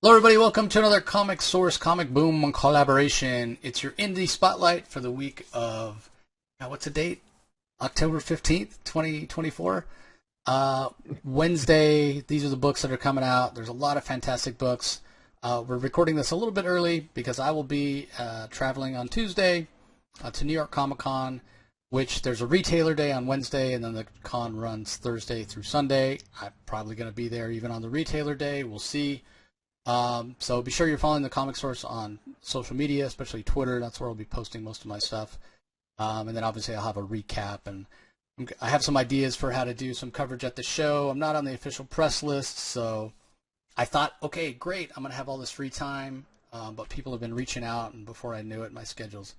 Hello, everybody. Welcome to another Comic Source Comic Boom collaboration. It's your indie spotlight for the week of, what's the date? October 15th, 2024. Wednesday, these are the books that are coming out. There's a lot of fantastic books. We're recording this a little bit early because I will be traveling on Tuesday to New York Comic Con, which there's a retailer day on Wednesday, and then the con runs Thursday through Sunday. I'm probably going to be there even on the retailer day. We'll see. So be sure you're following the Comic Source on social media, especially Twitter. That's where I'll be posting most of my stuff. And then obviously I'll have a recap, and I have some ideas for how to do some coverage at the show. I'm not on the official press list, so I thought, okay, great, I'm going to have all this free time. But people have been reaching out, and before I knew it, my schedule's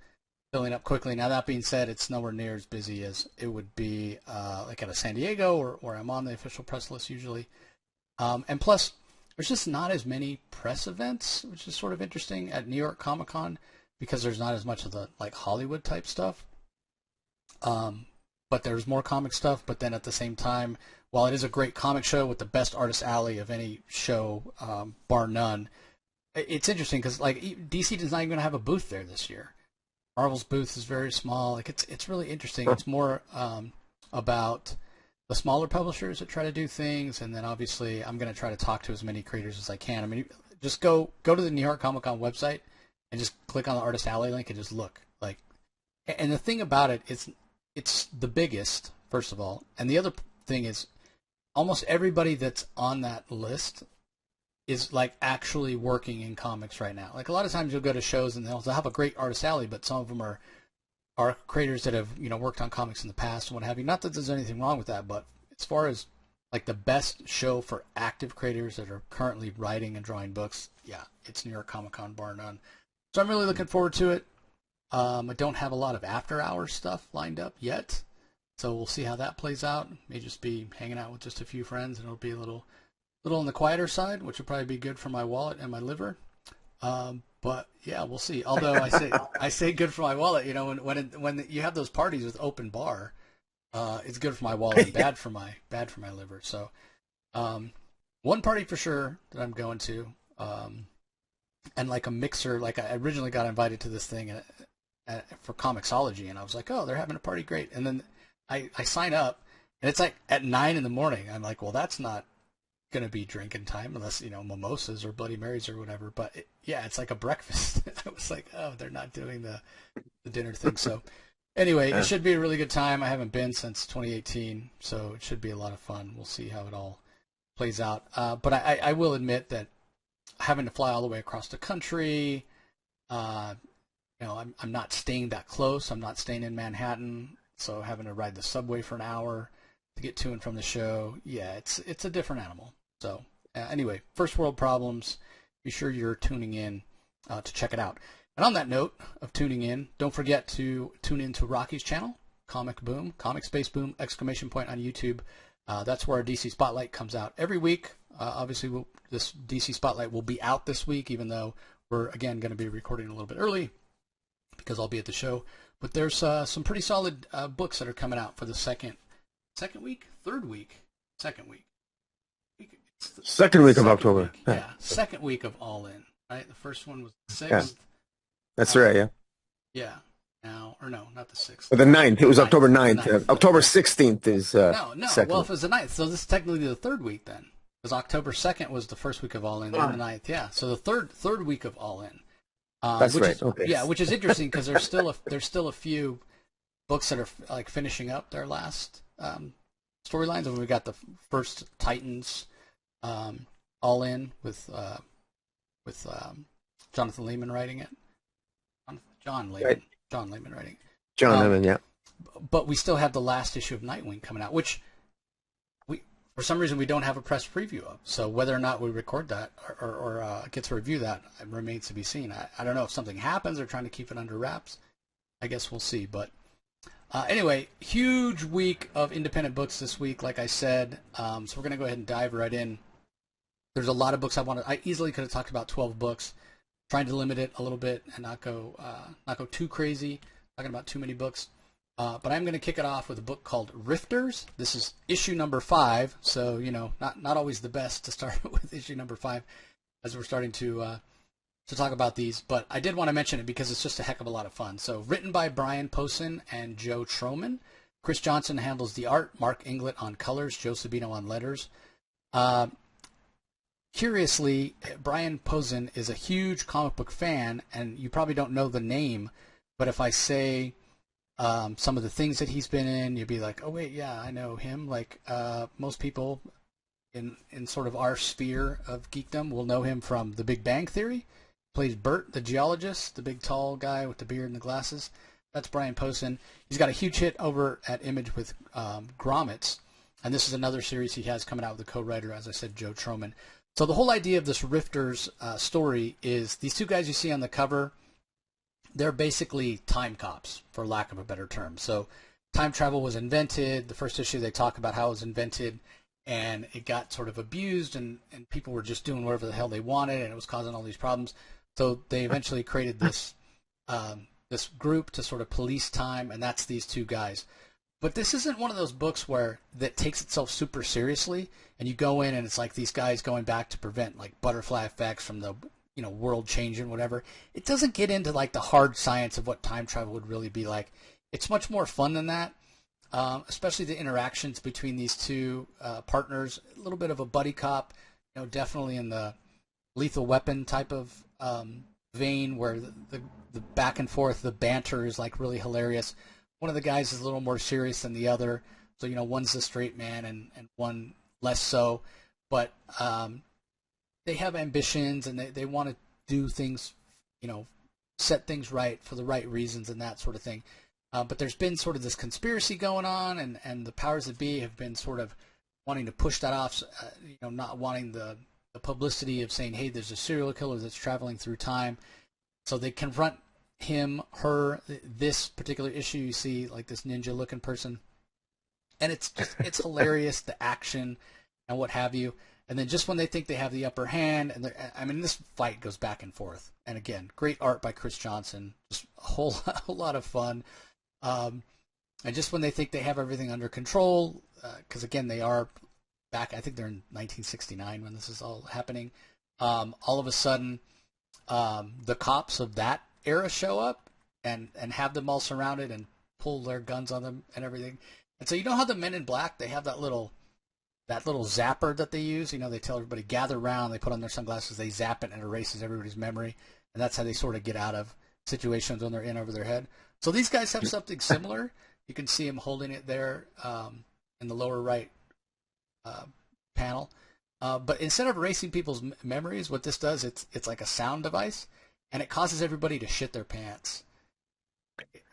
filling up quickly. Now, that being said, it's nowhere near as busy as it would be like at a San Diego, or where I'm on the official press list usually. And plus, there's just not as many press events, which is sort of interesting at New York Comic Con, because there's not as much of the like Hollywood type stuff. But there's more comic stuff. But then at the same time, while it is a great comic show with the best artist alley of any show, bar none, it's interesting because like DC is not even going to have a booth there this year. Marvel's booth is very small. Like it's really interesting. It's more about the smaller publishers that try to do things, and then obviously I'm going to try to talk to as many creators as I can. I mean, just go to the New York Comic Con website and just click on the Artist Alley link and just look. Like, and the thing about it is, it's the biggest, first of all, and the other thing is, almost everybody that's on that list is like actually working in comics right now. Like a lot of times you'll go to shows and they'll have a great Artist Alley, but some of them are creators that have worked on comics in the past and what have you. Not that there's anything wrong with that, but as far as like the best show for active creators that are currently writing and drawing books, yeah, it's New York Comic Con bar none. So I'm really looking forward to it. I don't have a lot of after hours stuff lined up yet, so we'll see how that plays out. May just be hanging out with just a few friends, and it'll be a little on the quieter side, which will probably be good for my wallet and my liver. But yeah, we'll see. Although I say good for my wallet, when you have those parties with open bar, it's good for my wallet and bad for my liver. So, one party for sure that I'm going to, and like a mixer. Like I originally got invited to this thing for Comixology, and I was like, oh, they're having a party, great. And then I sign up, and it's like at 9 in the morning. I'm like, well, that's not going to be drinking time unless mimosas or Bloody Marys or whatever. But it's like a breakfast. I was like, oh, they're not doing the dinner thing. So anyway, it should be a really good time. I haven't been since 2018, so it should be a lot of fun. We'll see how it all plays out. But I will admit that having to fly all the way across the country, I'm not staying that close. I'm not staying in Manhattan, so having to ride the subway for an hour to get to and from the show, yeah, it's a different animal. So anyway, first world problems. Be sure you're tuning in to check it out. And on that note of tuning in, don't forget to tune in to Rocky's channel, Comic Boom, Comic Space Boom, ! On YouTube. That's where our DC Spotlight comes out every week. Obviously, this DC Spotlight will be out this week, even though we're, again, going to be recording a little bit early because I'll be at the show. But there's some pretty solid books that are coming out for the second week of October. Yeah, second week of All In. Right, the first one was the 6th. Yeah. That's right. Yeah. Yeah. Now, or no, not the 6th. But the 9th. It was October 9th. October 16th is. No. Second. Well, if it was the 9th, so this is technically the third week then, because October 2nd was the first week of All In, and the 9th. Yeah. So the third week of All In. That's right. Okay. Yeah, which is interesting because there's still a few books that are like finishing up their last storylines, and we got the first Titans All In with Jonathan Lehman writing it. John Lehman. Right. John Lehman writing it. John Lehman, yeah. But we still have the last issue of Nightwing coming out, which for some reason we don't have a press preview of. So whether or not we record that or get to review that remains to be seen. I don't know if something happens. They're trying to keep it under wraps. I guess we'll see. But anyway, huge week of independent books this week, like I said. So we're going to go ahead and dive right in. There's a lot of books I easily could have talked about 12 books. Trying to limit it a little bit and not go too crazy, talking about too many books. But I'm going to kick it off with a book called Rifters. This is issue number 5, so not always the best to start with issue number 5. as we're starting to talk about these, but I did want to mention it because it's just a heck of a lot of fun. So written by Brian Posehn and Joe Troman. Chris Johnson handles the art, Mark Inglet on colors, Joe Sabino on letters. Curiously, Brian Posehn is a huge comic book fan, and you probably don't know the name, but if I say some of the things that he's been in, you'd be like, oh, wait, yeah, I know him. Like most people in sort of our sphere of geekdom will know him from The Big Bang Theory. Plays Bert, the geologist, the big tall guy with the beard and the glasses. That's Brian Posehn. He's got a huge hit over at Image with Grommets, and this is another series he has coming out with a co-writer, as I said, Joe Troman. So the whole idea of this Rifters story is these two guys you see on the cover, they're basically time cops, for lack of a better term. So time travel was invented. The first issue they talk about how it was invented, and it got sort of abused, and people were just doing whatever the hell they wanted, and it was causing all these problems. So they eventually created this this group to sort of police time, and that's these two guys. But this isn't one of those books that takes itself super seriously, and you go in and it's like these guys going back to prevent like butterfly effects from the world changing, whatever. It doesn't get into like the hard science of what time travel would really be like. It's much more fun than that, especially the interactions between these two partners. A little bit of a buddy cop, definitely in the Lethal Weapon type of vein, where the back and forth, the banter is like really hilarious. One of the guys is a little more serious than the other, so one's the straight man and one less so, but they have ambitions and they want to do things, set things right for the right reasons and that sort of thing. But there's been sort of this conspiracy going on, and the powers that be have been sort of wanting to push that off, not wanting the publicity of saying, hey, there's a serial killer that's traveling through time. So they confront him, her, this particular issue. You see like this ninja looking person, and it's hilarious, the action and what have you. And then just when they think they have the upper hand, and this fight goes back and forth. And again, great art by Chris Johnson, just a whole lot of fun. And just when they think they have everything under control, because again, they are back, I think they're in 1969 when this is all happening. All of a sudden, the cops of that era show up and have them all surrounded and pull their guns on them and everything. And so how the Men in Black, they have that little zapper that they use. They tell everybody gather around, they put on their sunglasses, they zap it, and it erases everybody's memory. And that's how they sort of get out of situations when they're in over their head. So these guys have something similar. You can see him holding it there in the lower right panel. But instead of erasing people's memories, what this does, it's like a sound device, and it causes everybody to shit their pants.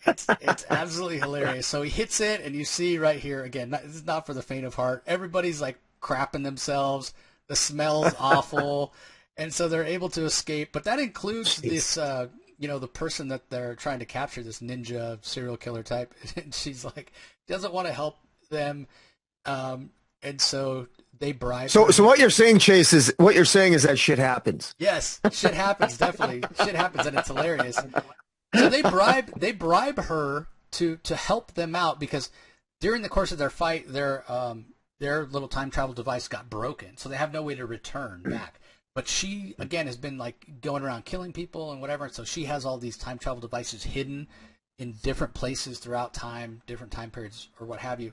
It's absolutely hilarious. So he hits it, and you see right here, again, this is not for the faint of heart. Everybody's like crapping themselves. The smell's awful. And so they're able to escape. But that includes this, the person that they're trying to capture, this ninja serial killer type. And she's like, doesn't want to help them. And so they bribe her. So what you're saying, Chase, is that shit happens. Yes, shit happens, definitely. Shit happens, and it's hilarious. So they bribe her to help them out, because during the course of their fight, their little time travel device got broken, so they have no way to return back. But she, again, has been like going around killing people and whatever, so she has all these time travel devices hidden in different places throughout time, different time periods or what have you.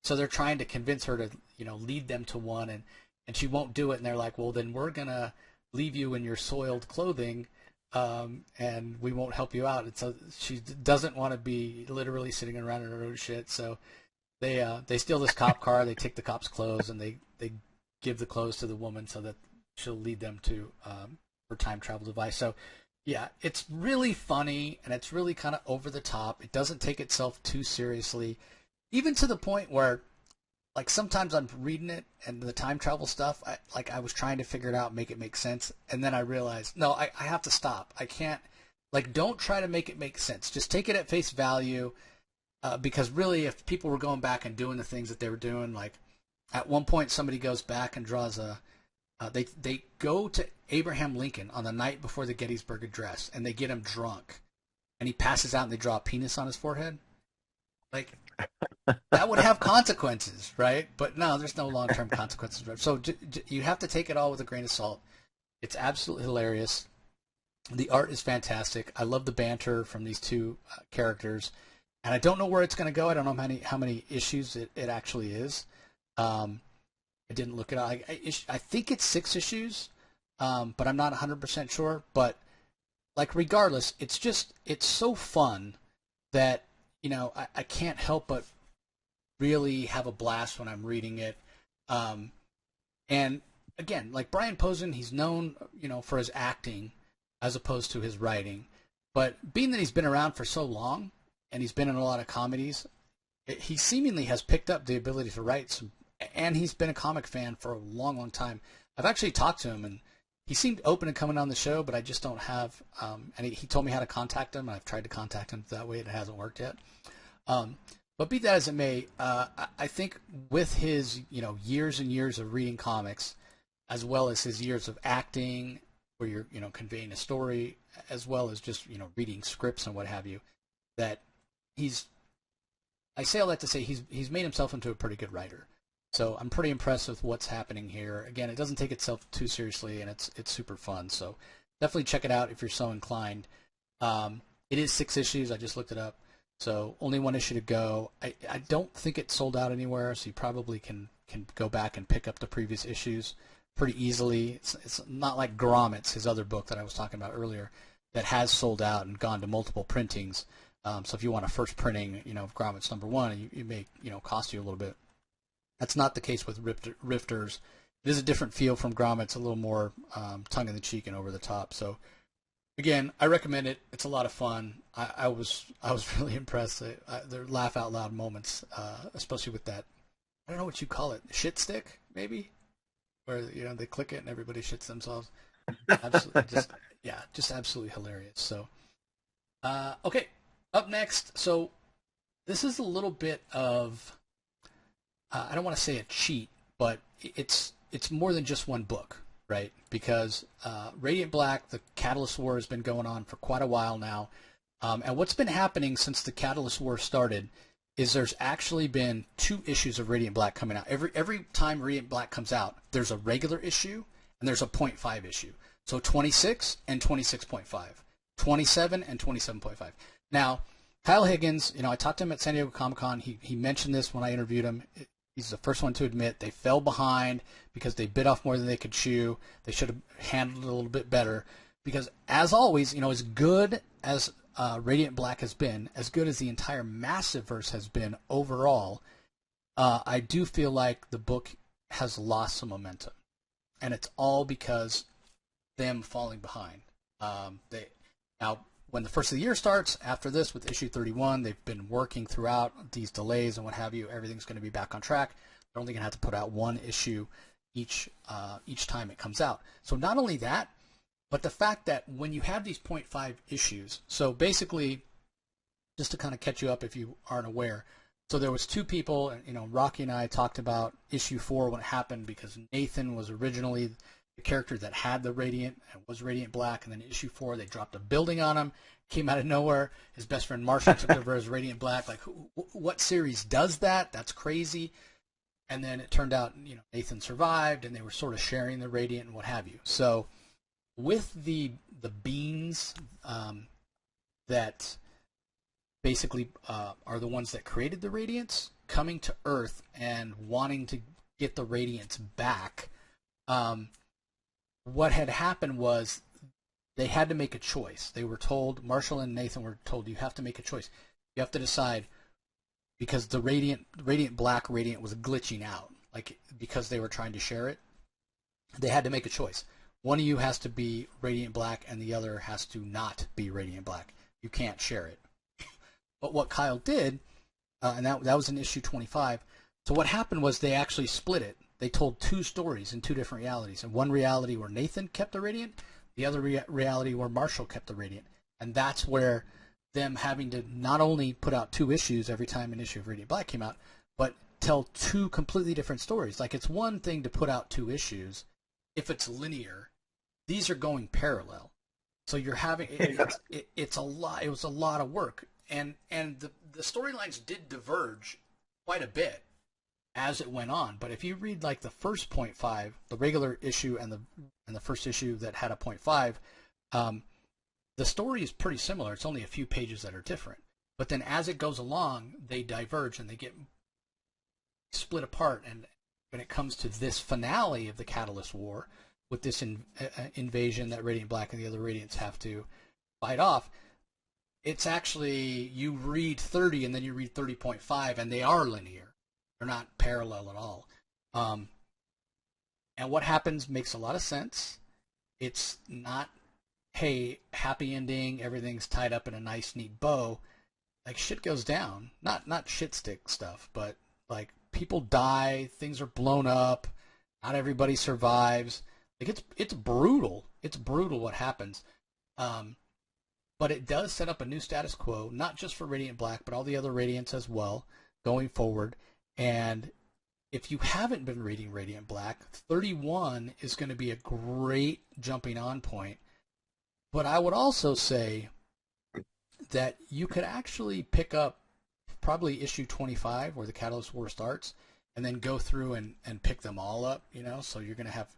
So they're trying to convince her to, lead them to one, and she won't do it. And they're like, well, then we're going to leave you in your soiled clothing, and we won't help you out. And so she doesn't want to be literally sitting around in her own shit. So they steal this cop car, they take the cop's clothes, and they give the clothes to the woman so that she'll lead them to her time travel device. So, yeah, it's really funny, and it's really kind of over the top. It doesn't take itself too seriously. Even to the point where, like, sometimes I'm reading it and the time travel stuff, I was trying to figure it out, make it make sense, and then I realized, no, I have to stop. I can't, don't try to make it make sense. Just take it at face value, because really, if people were going back and doing the things that they were doing, like, at one point somebody goes back and draws they go to Abraham Lincoln on the night before the Gettysburg Address, and they get him drunk, and he passes out, and they draw a penis on his forehead. Like, that would have consequences, right? But no, there's no long-term consequences. So you have to take it all with a grain of salt. It's absolutely hilarious. The art is fantastic. I love the banter from these two characters, and I don't know where it's going to go. I don't know how many issues it actually is. Um, I didn't look it up. I think it's 6 issues, but I'm not 100% sure. But like, regardless, it's so fun that I can't help but really have a blast when I'm reading it. And again, like Brian Posehn, he's known for his acting as opposed to his writing. But being that he's been around for so long and he's been in a lot of comedies, he seemingly has picked up the ability to write some, and he's been a comic fan for a long, long time. I've actually talked to him, and he seemed open to coming on the show, but I just don't have, and he told me how to contact him, and I've tried to contact him that way, and it hasn't worked yet. But be that as it may, I think with his, years and years of reading comics, as well as his years of acting, where you're, conveying a story, as well as just, reading scripts and what have you, that I say all that to say he's made himself into a pretty good writer. So I'm pretty impressed with what's happening here. Again, it doesn't take itself too seriously, and it's super fun. So definitely check it out if you're so inclined. It is 6 issues. I just looked it up. So only 1 issue to go. I don't think it's sold out anywhere, so you probably can go back and pick up the previous issues pretty easily. It's not like Gromit's, his other book that I was talking about earlier, that has sold out and gone to multiple printings. So if you want a first printing, of Gromit's #1, it may cost you a little bit. That's not the case with Rifters. It is a different feel from Gromit's, a little more tongue-in-the-cheek and over the top. So again, I recommend it. It's a lot of fun. I was really impressed. There are laugh out loud moments, especially with that. I don't know what you call it, shit stick maybe, where they click it and everybody shits themselves. Absolutely, just absolutely hilarious. So, okay, up next. So this is a little bit of I don't want to say a cheat, but it's more than just one book. Right, because Radiant Black, the Catalyst War, has been going on for quite a while now, and what's been happening since the Catalyst War started is there's actually been 2 issues of Radiant Black coming out. Every time Radiant Black comes out, there's a regular issue and there's a 0.5 issue. So 26 and 26.5, 27 and 27.5. Now, Kyle Higgins, I talked to him at San Diego Comic-Con. He mentioned this when I interviewed him. He's the first one to admit they fell behind because they bit off more than they could chew. They should have handled it a little bit better. Because, as always, as good as Radiant Black has been, as good as the entire Massiveverse has been overall, I do feel like the book has lost some momentum. And it's all because them falling behind. Now, when the first of the year starts, after this, with issue 31, they've been working throughout these delays and what have you. Everything's going to be back on track. They're only going to have to put out 1 issue each time it comes out. So not only that, but the fact that when you have these 0.5 issues, so basically, just to kind of catch you up if you aren't aware, so there was 2 people, Rocky and I talked about issue 4 when it happened, because Nathan was originally the character that had the Radiant and was Radiant Black, and then issue 4 they dropped a building on him, came out of nowhere. His best friend Marshall took over as Radiant Black. Like, what series does that? That's crazy. And then it turned out, Nathan survived, and they were sort of sharing the Radiant and what have you. So with the beings that basically are the ones that created the Radiants coming to Earth and wanting to get the Radiants back, what had happened was they had to make a choice. They were told, Marshall and Nathan were told, you have to make a choice. You have to decide, because the Radiant Black Radiant was glitching out, like, because they were trying to share it. They had to make a choice. One of you has to be Radiant Black and the other has to not be Radiant Black. You can't share it. But what Kyle did, and that was in issue 25, so what happened was they actually split it. They told 2 stories in 2 different realities. And one reality where Nathan kept the Radiant, the other reality where Marshall kept the Radiant. And that's where them having to not only put out 2 issues every time an issue of Radiant Black came out, but tell 2 completely different stories. Like, it's one thing to put out 2 issues if it's linear. These are going parallel. So you're having it's a lot. It was a lot of work, and the storylines did diverge quite a bit as it went on. But if you read like the first 0.5, the regular issue and the and the first issue that had a 0.5, the story is pretty similar. It's only a few pages that are different. But then as it goes along, they diverge and they get split apart. And when it comes to this finale of the Catalyst War, with this invasion that Radiant Black and the other Radiants have to fight off, it's actually, you read 30 and then you read 30.5, and they are linear. They're not parallel at all. And what happens makes a lot of sense. It's not, hey, happy ending, everything's tied up in a nice, neat bow. Like, shit goes down. Not shit stick stuff, but like people die, things are blown up, not everybody survives. Like, it's brutal. It's brutal what happens. But it does set up a new status quo, not just for Radiant Black, but all the other Radiants as well, going forward. And if you haven't been reading Radiant Black, 31 is going to be a great jumping on point. But I would also say that you could actually pick up probably issue 25, where the Catalyst War starts, and then go through and pick them all up, So you're going to have,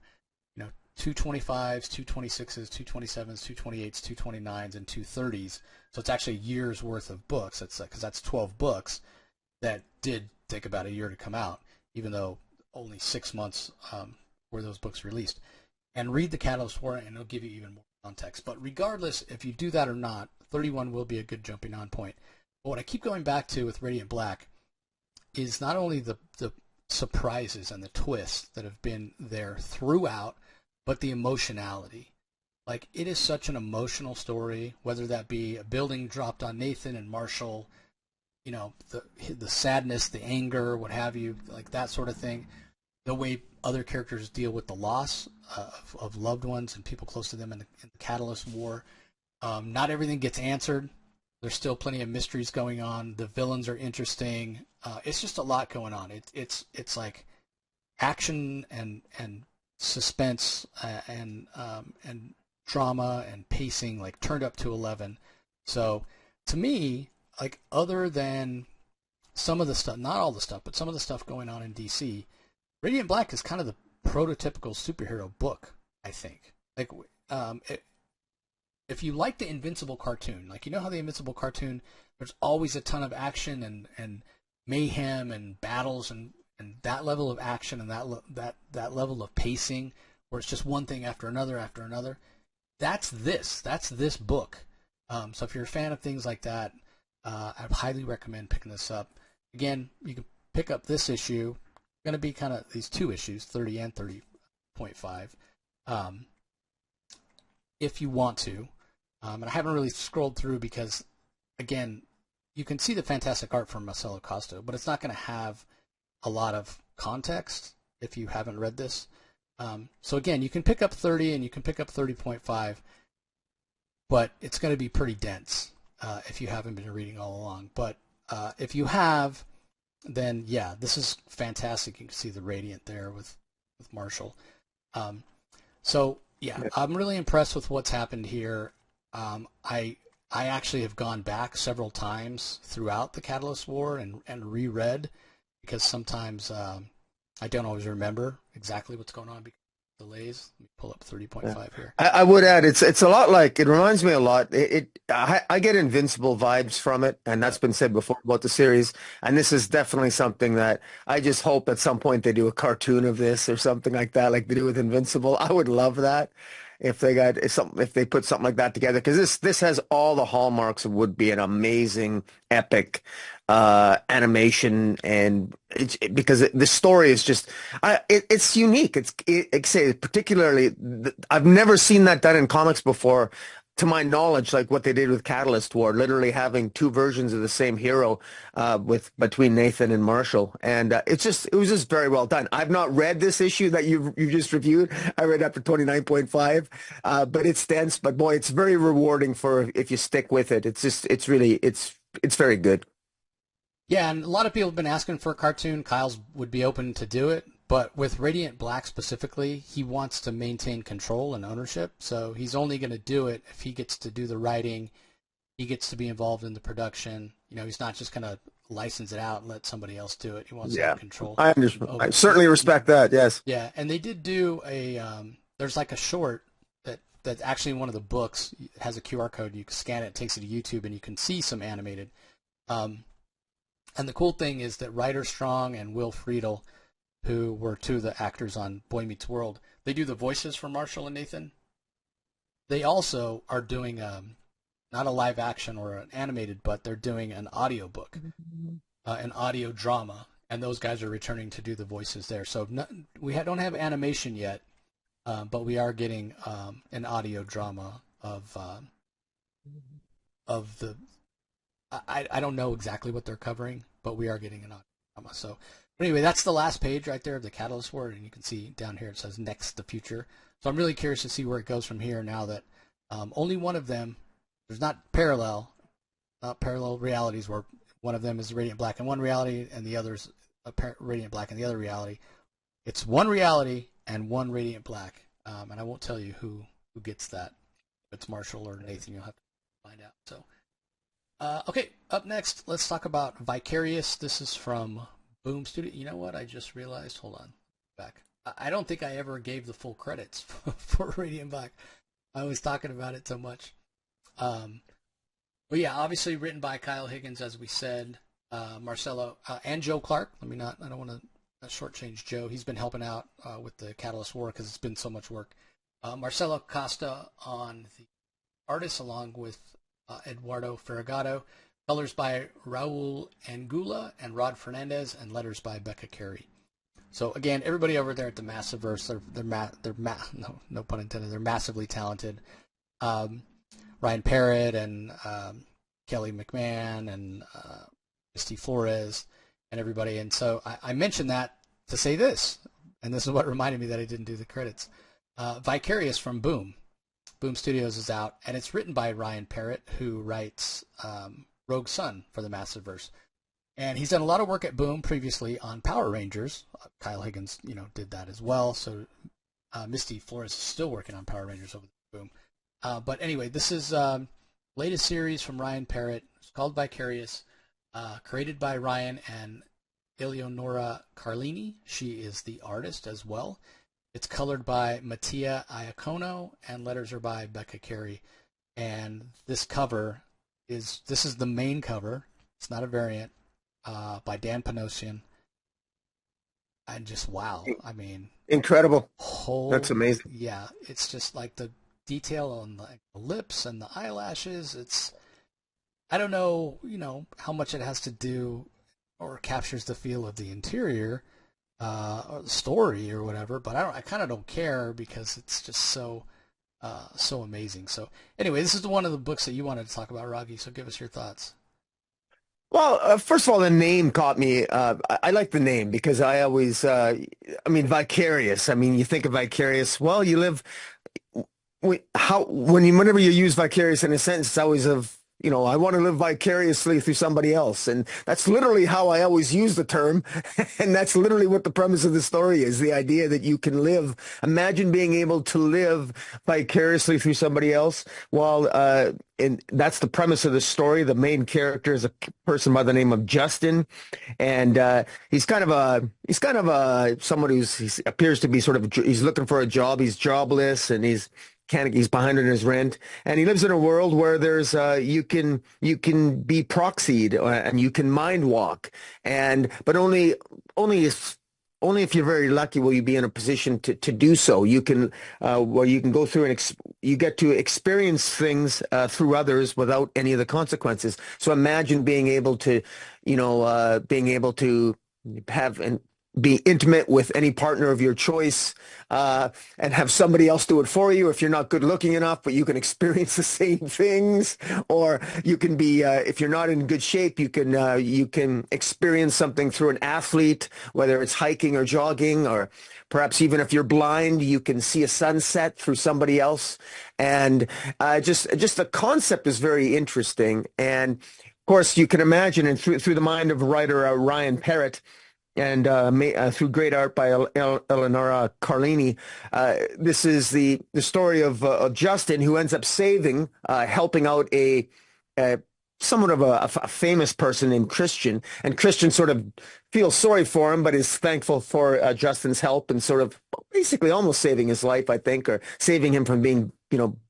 225s, 226s, 227s, 228s, 229s, and 230s. So it's actually a year's worth of books. Because that's 12 books that did take about a year to come out, even though only 6 months were those books released. And read the Catalyst War, and it'll give you even more context. But regardless, if you do that or not, 31 will be a good jumping on point. But what I keep going back to with Radiant Black is not only the surprises and the twists that have been there throughout, but the emotionality. Like, it is such an emotional story, whether that be a building dropped on Nathan and Marshall, the sadness, the anger, what have you, like that sort of thing. The way other characters deal with the loss of loved ones and people close to them in the Catalyst War. Not everything gets answered. There's still plenty of mysteries going on. The villains are interesting. It's just a lot going on. It's like action and suspense and drama and pacing, like, turned up to 11. So to me, like, other than some of the stuff, not all the stuff, but some of the stuff going on in DC, Radiant Black is kind of the prototypical superhero book, I think. Like, if you like the Invincible cartoon, like, how the Invincible cartoon, there's always a ton of action and mayhem and battles and that level of action and that level of pacing, where it's just one thing after another. That's this book. So if you're a fan of things like that, I highly recommend picking this up. Again, you can pick up this issue. Going to be kind of these two issues, 30 and 30.5, if you want to. And I haven't really scrolled through because, again, you can see the fantastic art from Marcelo Costa, but it's not going to have a lot of context if you haven't read this. So again, you can pick up 30 and you can pick up 30.5, but it's going to be pretty dense if you haven't been reading all along. But if you have, then yeah, this is fantastic. You can see the Radiant there with Marshall. So yeah, I'm really impressed with what's happened here. I actually have gone back several times throughout the Catalyst War and reread, because sometimes I don't always remember exactly what's going on because of delays. Let me pull up 30.5 here. I would add, it's a lot like, it reminds me a lot. I get Invincible vibes from it, and that's been said before about the series. And this is definitely something that I just hope at some point they do a cartoon of this or something like that, like they do with Invincible. I would love that if they put something like that together, because this has all the hallmarks of would be an amazing epic animation, and because the story is just it's unique. Particularly, I've never seen that done in comics before, to my knowledge, like what they did with Catalyst War, literally having two versions of the same hero between Nathan and Marshall, and it was just very well done. I've not read this issue that you just reviewed. I read up to 29.5, but it's dense. But boy, it's very rewarding if you stick with it. It's very good. Yeah, and a lot of people have been asking for a cartoon. Kyle's would be open to do it, but with Radiant Black specifically, he wants to maintain control and ownership, so he's only going to do it if he gets to do the writing, he gets to be involved in the production. He's not just going to license it out and let somebody else do it. He wants to have control. I understand. I certainly respect that, yes. Yeah, and they did do a there's like a short that's actually in one of the books. It has a QR code. You can scan it, it takes you to YouTube, and you can see some animated. And the cool thing is that Ryder Strong and Will Friedle, who were two of the actors on Boy Meets World, they do the voices for Marshall and Nathan. They also are doing not a live action or an animated, but they're doing an audio book, an audio drama, and those guys are returning to do the voices there. So don't have animation yet, but we are getting an audio drama of the. I don't know exactly what they're covering, but we are getting an audio drama. So anyway, that's the last page right there of the Catalyst Word, and you can see down here it says Next the Future. So I'm really curious to see where it goes from here now that only one of them, there's not parallel realities where one of them is Radiant Black in one reality and the other's Radiant Black in the other reality. It's one reality and one Radiant Black, and I won't tell you who gets that. If it's Marshall or Nathan, you'll have to find out. So, okay, up next, let's talk about Vicarious. This is from Boom Studio. You know what? I just realized. Hold on, back. I don't think I ever gave the full credits for Radiant Black. I was talking about it so much. But yeah, obviously written by Kyle Higgins, as we said, Marcelo and Joe Clark. I don't want to shortchange Joe. He's been helping out with the Catalyst War because it's been so much work. Marcelo Costa on the artist, along with Eduardo Ferragamo. Colors by Raul Angula and Rod Fernandez, and letters by Becca Carey. So again, everybody over there at the Massiverse, no pun intended, they're massively talented. Ryan Parrott and Kelly McMahon and Misty Flores and everybody. And so I mentioned that to say this, and this is what reminded me that I didn't do the credits. Vicarious from Boom Studios is out, and it's written by Ryan Parrott, who writes Rogue Sun for the Massiverse. And he's done a lot of work at Boom previously on Power Rangers. Kyle Higgins, did that as well. So Misty Flores is still working on Power Rangers over at Boom. But anyway, this is latest series from Ryan Parrott. It's called Vicarious, created by Ryan and Eleonora Carlini. She is the artist as well. It's colored by Mattia Iacono, and letters are by Becca Carey. And this is the main cover. It's not a variant. By Dan Panosian. And just wow. I mean, incredible. That's amazing. Yeah, it's just like the detail on the lips and the eyelashes. I don't know, how much it has to do or captures the feel of the interior or the story or whatever, but I kind of don't care because it's just so amazing. So anyway, this is one of the books that you wanted to talk about, Rocky, so give us your thoughts. Well, first of all, the name caught me. I like the name because I always, Vicarious. You think of Vicarious. Well, you live, whenever you use Vicarious in a sentence, it's always I want to live vicariously through somebody else. And that's literally how I always use the term. And that's literally what the premise of the story is, the idea that you can live. Imagine being able to live vicariously through somebody else. And that's the premise of the story. The main character is a person by the name of Justin. And he's kind of someone he appears to be he's looking for a job. He's jobless and he's behind on his rent, and he lives in a world where there's you can be proxied and you can mind walk, but only if you're very lucky will you be in a position to do so. You can where you can go through and you get to experience things through others without any of the consequences. So imagine being able to have and be intimate with any partner of your choice, and have somebody else do it for you if you're not good looking enough, but you can experience the same things. Or you can be, if you're not in good shape, you can experience something through an athlete, whether it's hiking or jogging, or perhaps even if you're blind, you can see a sunset through somebody else. And just the concept is very interesting. And of course, you can imagine, and through the mind of writer Ryan Parrott, and through great art by Eleonora Carlini, this is the story of Justin, who ends up helping out a somewhat of a famous person named Christian, and Christian sort of feels sorry for him, but is thankful for Justin's help and sort of basically almost saving his life, I think, or saving him from being,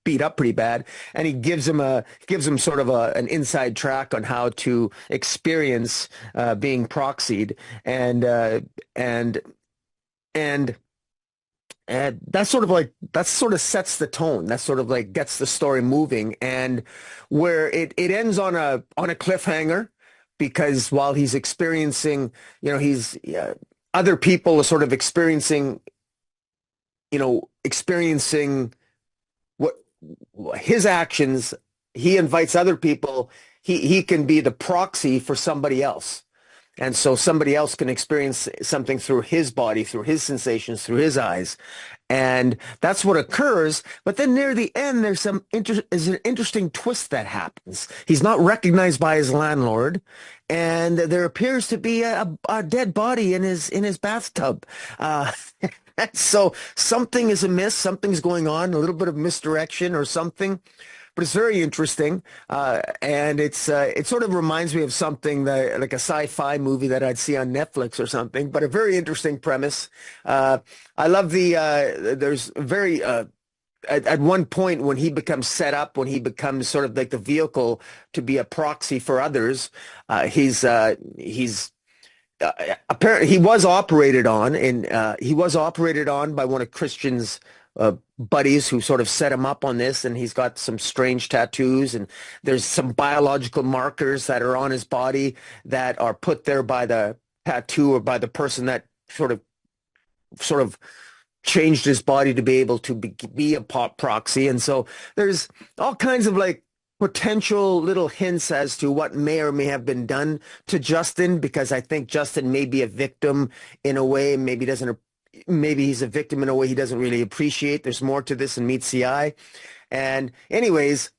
beat up pretty bad. And he gives him sort of an inside track on how to experience being proxied, and and and that sort of sets the tone. That sort of like gets the story moving, and where it ends on a cliffhanger, because while he's experiencing, he's other people are sort of experiencing what his actions. He invites other people. He can be the proxy for somebody else. And so somebody else can experience something through his body, through his sensations, through his eyes. And that's what occurs. But then near the end, is an interesting twist that happens. He's not recognized by his landlord, and there appears to be a dead body in his bathtub. So something is amiss, something's going on, a little bit of misdirection or something. But it's very interesting, and it sort of reminds me of something that, like a sci-fi movie that I'd see on Netflix or something. But a very interesting premise. I love there's very at one point when he becomes set up, when he becomes sort of like the vehicle to be a proxy for others. He's apparently he was operated on, and he was operated on by one of Christian's buddies who sort of set him up on this, and he's got some strange tattoos, and there's some biological markers that are on his body that are put there by the tattoo or by the person that sort of changed his body to be able to be a pop proxy. And so there's all kinds of like potential little hints as to what may or may have been done to Justin, because I think Justin may be a victim in a way, maybe he's a victim in a way he doesn't really appreciate. There's more to this than meets the eye. And anyways,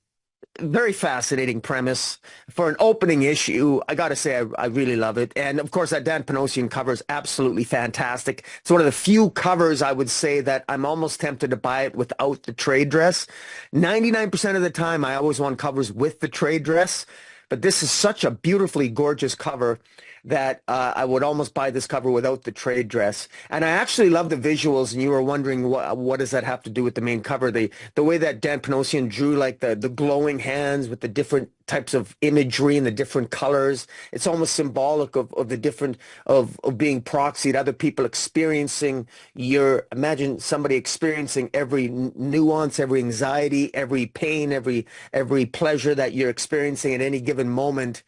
very fascinating premise for an opening issue. I got to say, I really love it. And of course, that Dan Panosian cover is absolutely fantastic. It's one of the few covers I would say that I'm almost tempted to buy it without the trade dress. 99% of the time, I always want covers with the trade dress. But this is such a beautifully gorgeous cover that I would almost buy this cover without the trade dress. And I actually love the visuals, and you were wondering what does that have to do with the main cover. The way that Dan Panosian drew like the glowing hands with the different types of imagery and the different colors. It's almost symbolic of the different of being proxied, other people experiencing imagine somebody experiencing every nuance, every anxiety, every pain, every pleasure that you're experiencing at any given moment.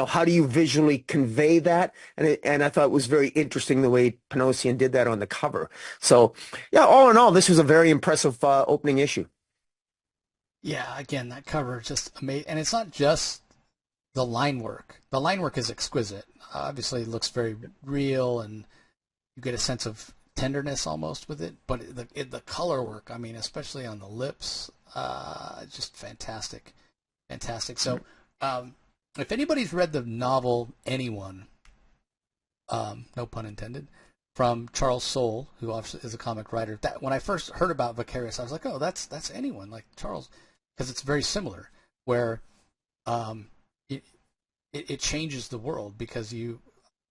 How do you visually convey that? And I thought it was very interesting the way Panosian did that on the cover. So yeah, all in all, this was a very impressive opening issue. Yeah, again, that cover is just amazing. And it's not just the line work. The line work is exquisite. Obviously, it looks very real, and you get a sense of tenderness almost with it. But the color work, I mean, especially on the lips, just fantastic. Fantastic. So if anybody's read the novel Anyone, no pun intended, from Charles Soule, who obviously is a comic writer, that when I first heard about Vicarious, I was like, oh, that's Anyone, like Charles, because it's very similar, where it changes the world because you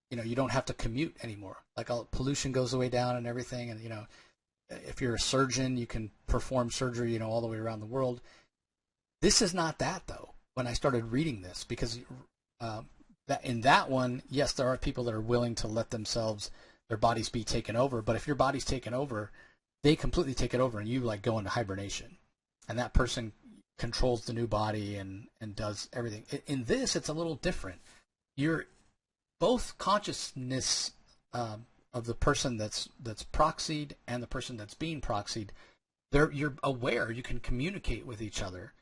don't have to commute anymore. Like all pollution goes way down and everything, and if you're a surgeon, you can perform surgery all the way around the world. This is not that though. When I started reading this, because that in that one, yes, there are people that are willing to let their bodies be taken over, but if your body's taken over, they completely take it over, and you like go into hibernation, and that person controls the new body and does everything. In this, it's a little different. You're both consciousness of the person that's proxied and the person that's being proxied. You're aware. You can communicate with each other,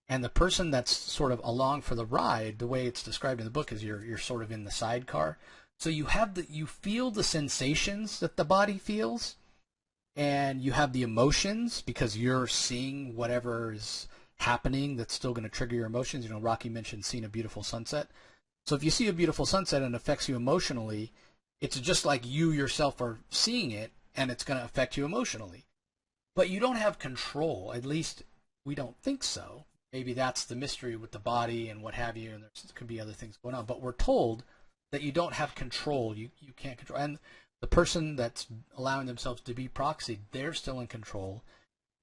and the person that's sort of along for the ride, the way it's described in the book, is you're sort of in the sidecar. So you feel the sensations that the body feels, and you have the emotions because you're seeing whatever is happening that's still going to trigger your emotions. Rocky mentioned seeing a beautiful sunset. So if you see a beautiful sunset and it affects you emotionally, it's just like you yourself are seeing it, and it's going to affect you emotionally. But you don't have control. At least we don't think so. maybe that's the mystery with the body and what have you, and there could be other things going on. But we're told that you don't have control. You can't control. And the person that's allowing themselves to be proxied, they're still in control.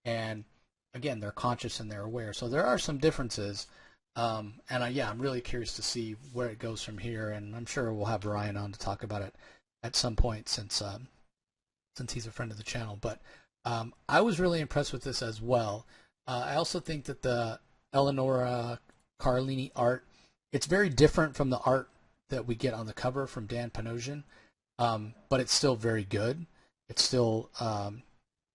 And again, they're conscious and they're aware. So there are some differences. And I'm really curious to see where it goes from here. And I'm sure we'll have Ryan on to talk about it at some point since he's a friend of the channel. But I was really impressed with this as well. I also think that the Eleonora Carlini art, it's very different from the art that we get on the cover from Dan Panosian, but it's still very good. It's still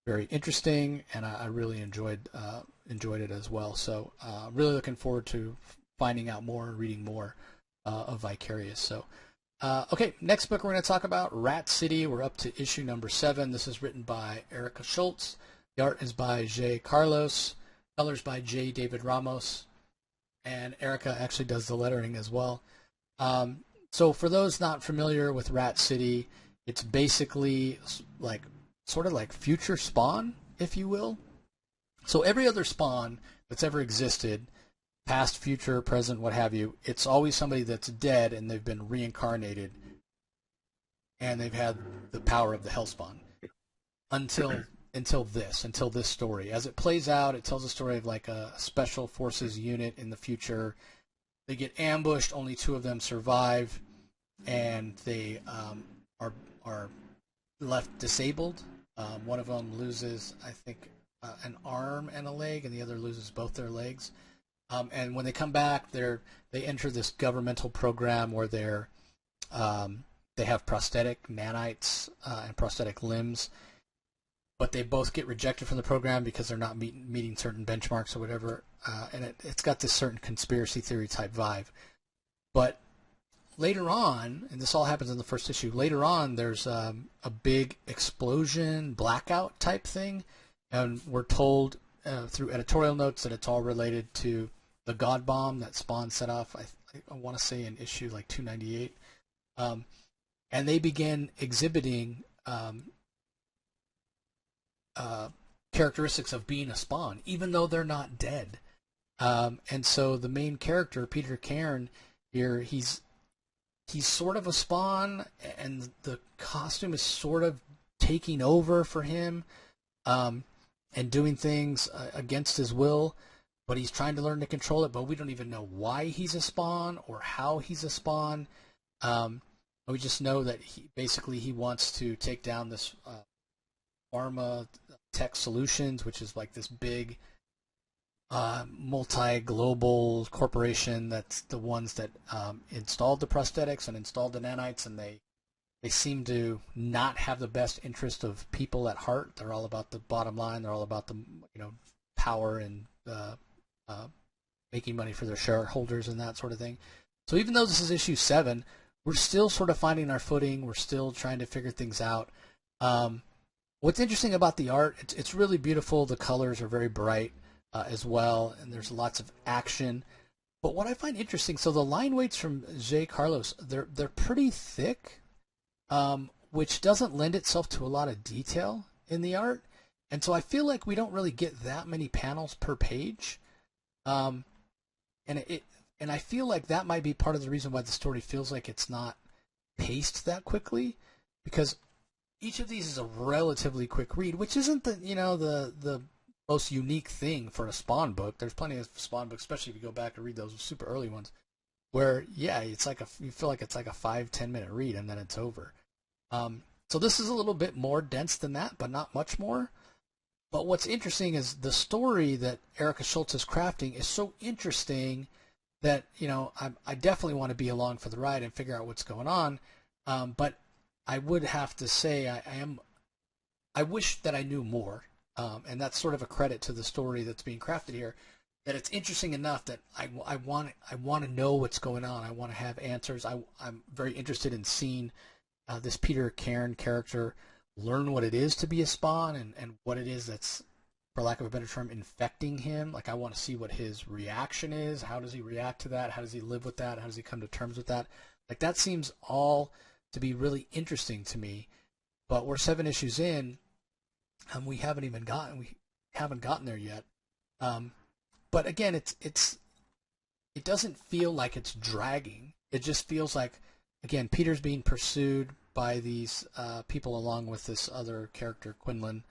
very interesting, and I really enjoyed it as well. So really looking forward to finding out more and reading more of Vicarious. So okay, next book we're going to talk about, Rat City. We're up to issue number 7. This is written by Erica Schultz. The art is by J. Carlos. Colors by J. David Ramos. And Erica actually does the lettering as well. So for those not familiar with Rat City, it's basically like sort of like future Spawn, if you will. So every other Spawn that's ever existed, past, future, present, what have you, it's always somebody that's dead and they've been reincarnated and they've had the power of the Hellspawn until this story. As it plays out, it tells a story of like a special forces unit in the future. They get ambushed, only 2 of them survive, and they are left disabled. One of them loses, I think, an arm and a leg, and the other loses both their legs. And when they come back, they enter this governmental program where they have prosthetic nanites and prosthetic limbs, but they both get rejected from the program because they're not meeting certain benchmarks or whatever. And it's got this certain conspiracy theory type vibe. But later on, and this all happens in the first issue, later on there's a big explosion, blackout type thing, and we're told through editorial notes that it's all related to the God Bomb that Spawn set off, I want to say in issue like 298. And they begin exhibiting characteristics of being a Spawn, even though they're not dead. And so the main character, Peter Cairn, here, he's sort of a Spawn, and the costume is sort of taking over for him, and doing things against his will, but he's trying to learn to control it, but we don't even know why he's a Spawn or how he's a Spawn. We just know that he wants to take down this Pharma Tech Solutions, which is like this big multi-global corporation that's the ones that installed the prosthetics and installed the nanites, and they seem to not have the best interest of people at heart. They're all about the bottom line. They're all about the power and making money for their shareholders and that sort of thing. So even though this is issue 7, we're still sort of finding our footing. We're still trying to figure things out. What's interesting about the art, it's really beautiful. The colors are very bright as well, and there's lots of action. But what I find interesting, so the line weights from J. Carlos, they're pretty thick, which doesn't lend itself to a lot of detail in the art. And so I feel like we don't really get that many panels per page. And I feel like that might be part of the reason why the story feels like it's not paced that quickly, because each of these is a relatively quick read, which isn't the most unique thing for a Spawn book. There's plenty of Spawn books, especially if you go back and read those super early ones, where it's like you feel like it's like a 5-10 minute read and then it's over. So this is a little bit more dense than that, but not much more. But what's interesting is the story that Erica Schultz is crafting is so interesting that I definitely want to be along for the ride and figure out what's going on. But I would have to say I wish that I knew more, and that's sort of a credit to the story that's being crafted here. That it's interesting enough that I want to know what's going on. I want to have answers. I'm very interested in seeing this Peter Cairn character learn what it is to be a Spawn and what it is that's, for lack of a better term, infecting him. Like, I want to see what his reaction is. How does he react to that? How does he live with that? How does he come to terms with that? Like, that seems all to be really interesting to me. But we're 7 issues in, and we haven't gotten there yet. but again, it doesn't feel like it's dragging. It just feels like, again, Peter's being pursued by these people along with this other character, Quinlan,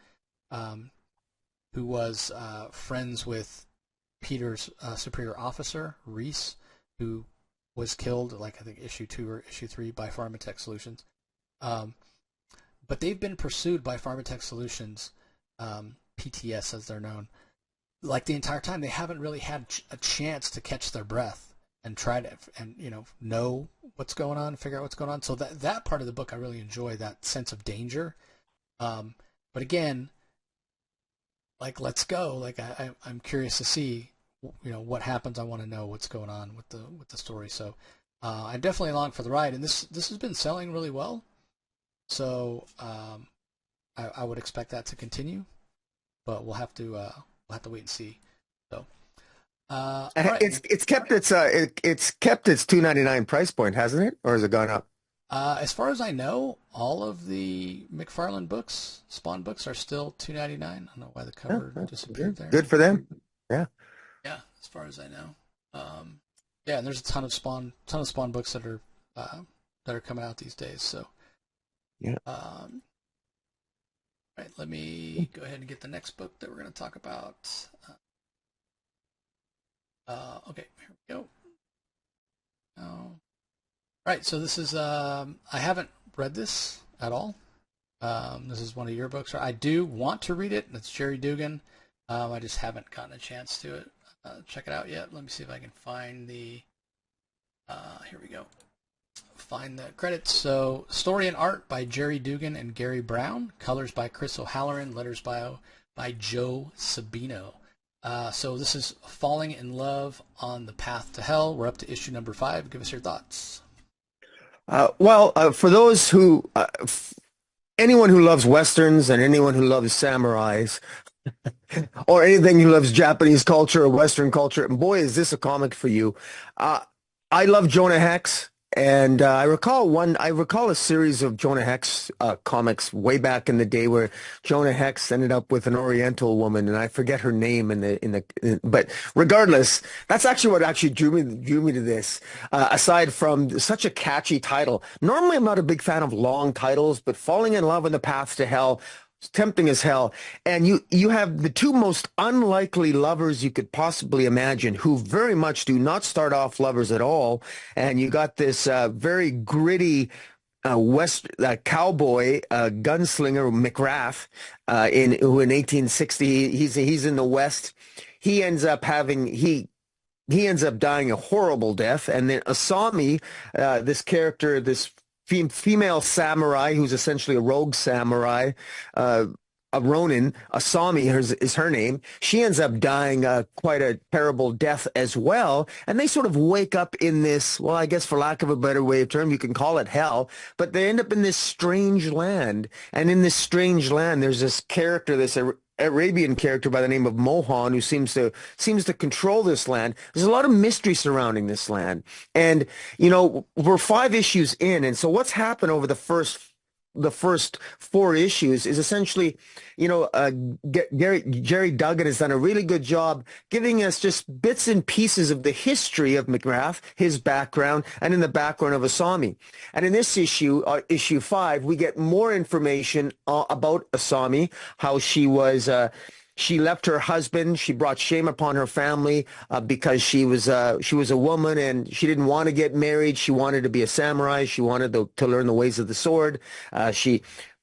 who was friends with Peter's superior officer, Reese, who was killed, like I think issue 2 or issue 3 by Pharmatech Solutions. But they've been pursued by Pharmatech Solutions, PTS as they're known, like the entire time. They haven't really had a chance to catch their breath and try to, and know what's going on, figure out what's going on. So that part of the book I really enjoy, that sense of danger. But again, like, let's go. Like I'm curious to see, what happens. I want to know what's going on with the story. So I'm definitely along for the ride, and this has been selling really well. So I would expect that to continue, but we'll have to wait and see. So right. It's kept its $2.99 price point, hasn't it, or has it gone up? As far as I know, all of the McFarlane books, Spawn books, are still $2.99. I don't know why the cover disappeared there. Good for them. Yeah. Yeah, as far as I know. Yeah, and there's a ton of Spawn books that are coming out these days. So. Yeah. Right, let me go ahead and get the next book that we're going to talk about. Okay, here we go. All right, so this is, I haven't read this at all. This is one of your books. I do want to read it. It's Jerry Dugan. I just haven't gotten a chance to check it out yet. Let me see if I can find the, here we go. Find the credits. So, story and art by Jerry Dugan and Gary Brown. Colors by Chris O'Halloran. Letters by Joe Sabino. So this is Falling in Love on the Path to Hell. We're up to issue number 5. Give us your thoughts. For those who, anyone who loves Westerns and anyone who loves samurais, or anything who loves Japanese culture or Western culture, and boy, is this a comic for you. I love Jonah Hex. And I recall a series of Jonah Hex comics way back in the day where Jonah Hex ended up with an Oriental woman, and I forget her name but regardless, that's actually what actually drew me to this. Aside from such a catchy title, normally I'm not a big fan of long titles, but Falling in Love on the Path to Hell. It's tempting as hell. And you have the two most unlikely lovers you could possibly imagine, who very much do not start off lovers at all. And you got this very gritty cowboy gunslinger McGrath who in 1860 he's in the West. He ends up dying a horrible death. And then Asami, this character, this female samurai who's essentially a rogue samurai, a Ronin, Asami is her name. She ends up dying quite a terrible death as well. And they sort of wake up in this, well, I guess for lack of a better way of term, you can call it hell, but they end up in this strange land. And in this strange land, there's this character, this Arabian character by the name of Mohan, who seems to control this land. There's a lot of mystery surrounding this land. And, we're 5 issues in. And so what's happened over the first 4 issues is essentially, Jerry Duggan has done a really good job giving us just bits and pieces of the history of McGrath, his background, and in the background of Asami. And in this issue, issue 5, we get more information about Asami, how she was. She left her husband. She brought shame upon her family because she was a woman and she didn't want to get married. She wanted to be a samurai. She wanted to learn the ways of the sword.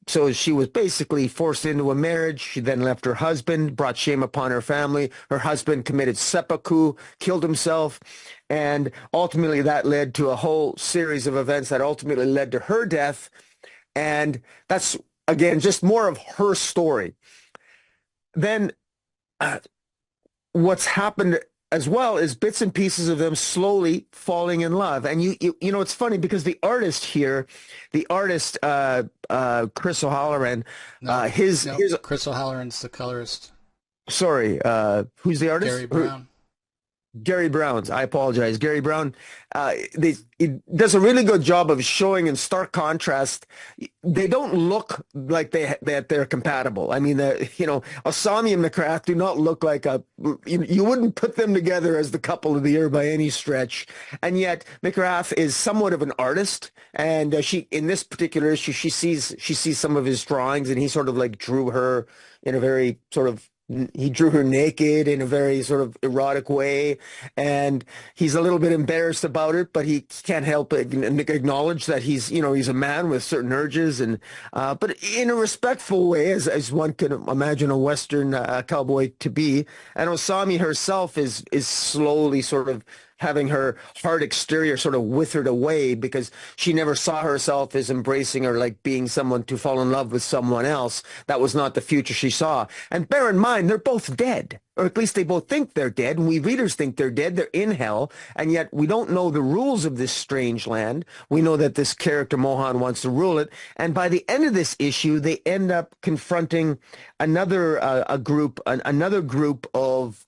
So she was basically forced into a marriage. She then left her husband, brought shame upon her family. Her husband committed seppuku, killed himself, and ultimately that led to a whole series of events that ultimately led to her death. And that's, again, just more of her story. Then what's happened as well is bits and pieces of them slowly falling in love. And it's funny because the artist here, Chris O'Halloran, Chris O'Halloran's the colorist. Sorry, who's the artist? Gary Brown. Gary Brown's. I apologize. Gary Brown, he does a really good job of showing in stark contrast. They don't look like that they're compatible. I mean, Asami and McGrath do not look like you wouldn't put them together as the couple of the year by any stretch. And yet McGrath is somewhat of an artist, and she in this particular issue she sees some of his drawings, and he sort of like drew her in a very sort of he drew her naked in a very sort of erotic way, and he's a little bit embarrassed about it, but he can't help but acknowledge that he's a man with certain urges, and but in a respectful way, as one can imagine a Western cowboy to be. And Osami herself is slowly sort of having her hard exterior sort of withered away because she never saw herself as embracing or like being someone to fall in love with someone else. That was not the future she saw. And bear in mind, they're both dead, or at least they both think they're dead, and we readers think they're dead. They're in hell, and yet we don't know the rules of this strange land. We know that this character Mohan wants to rule it, and by the end of this issue, they end up confronting another another group of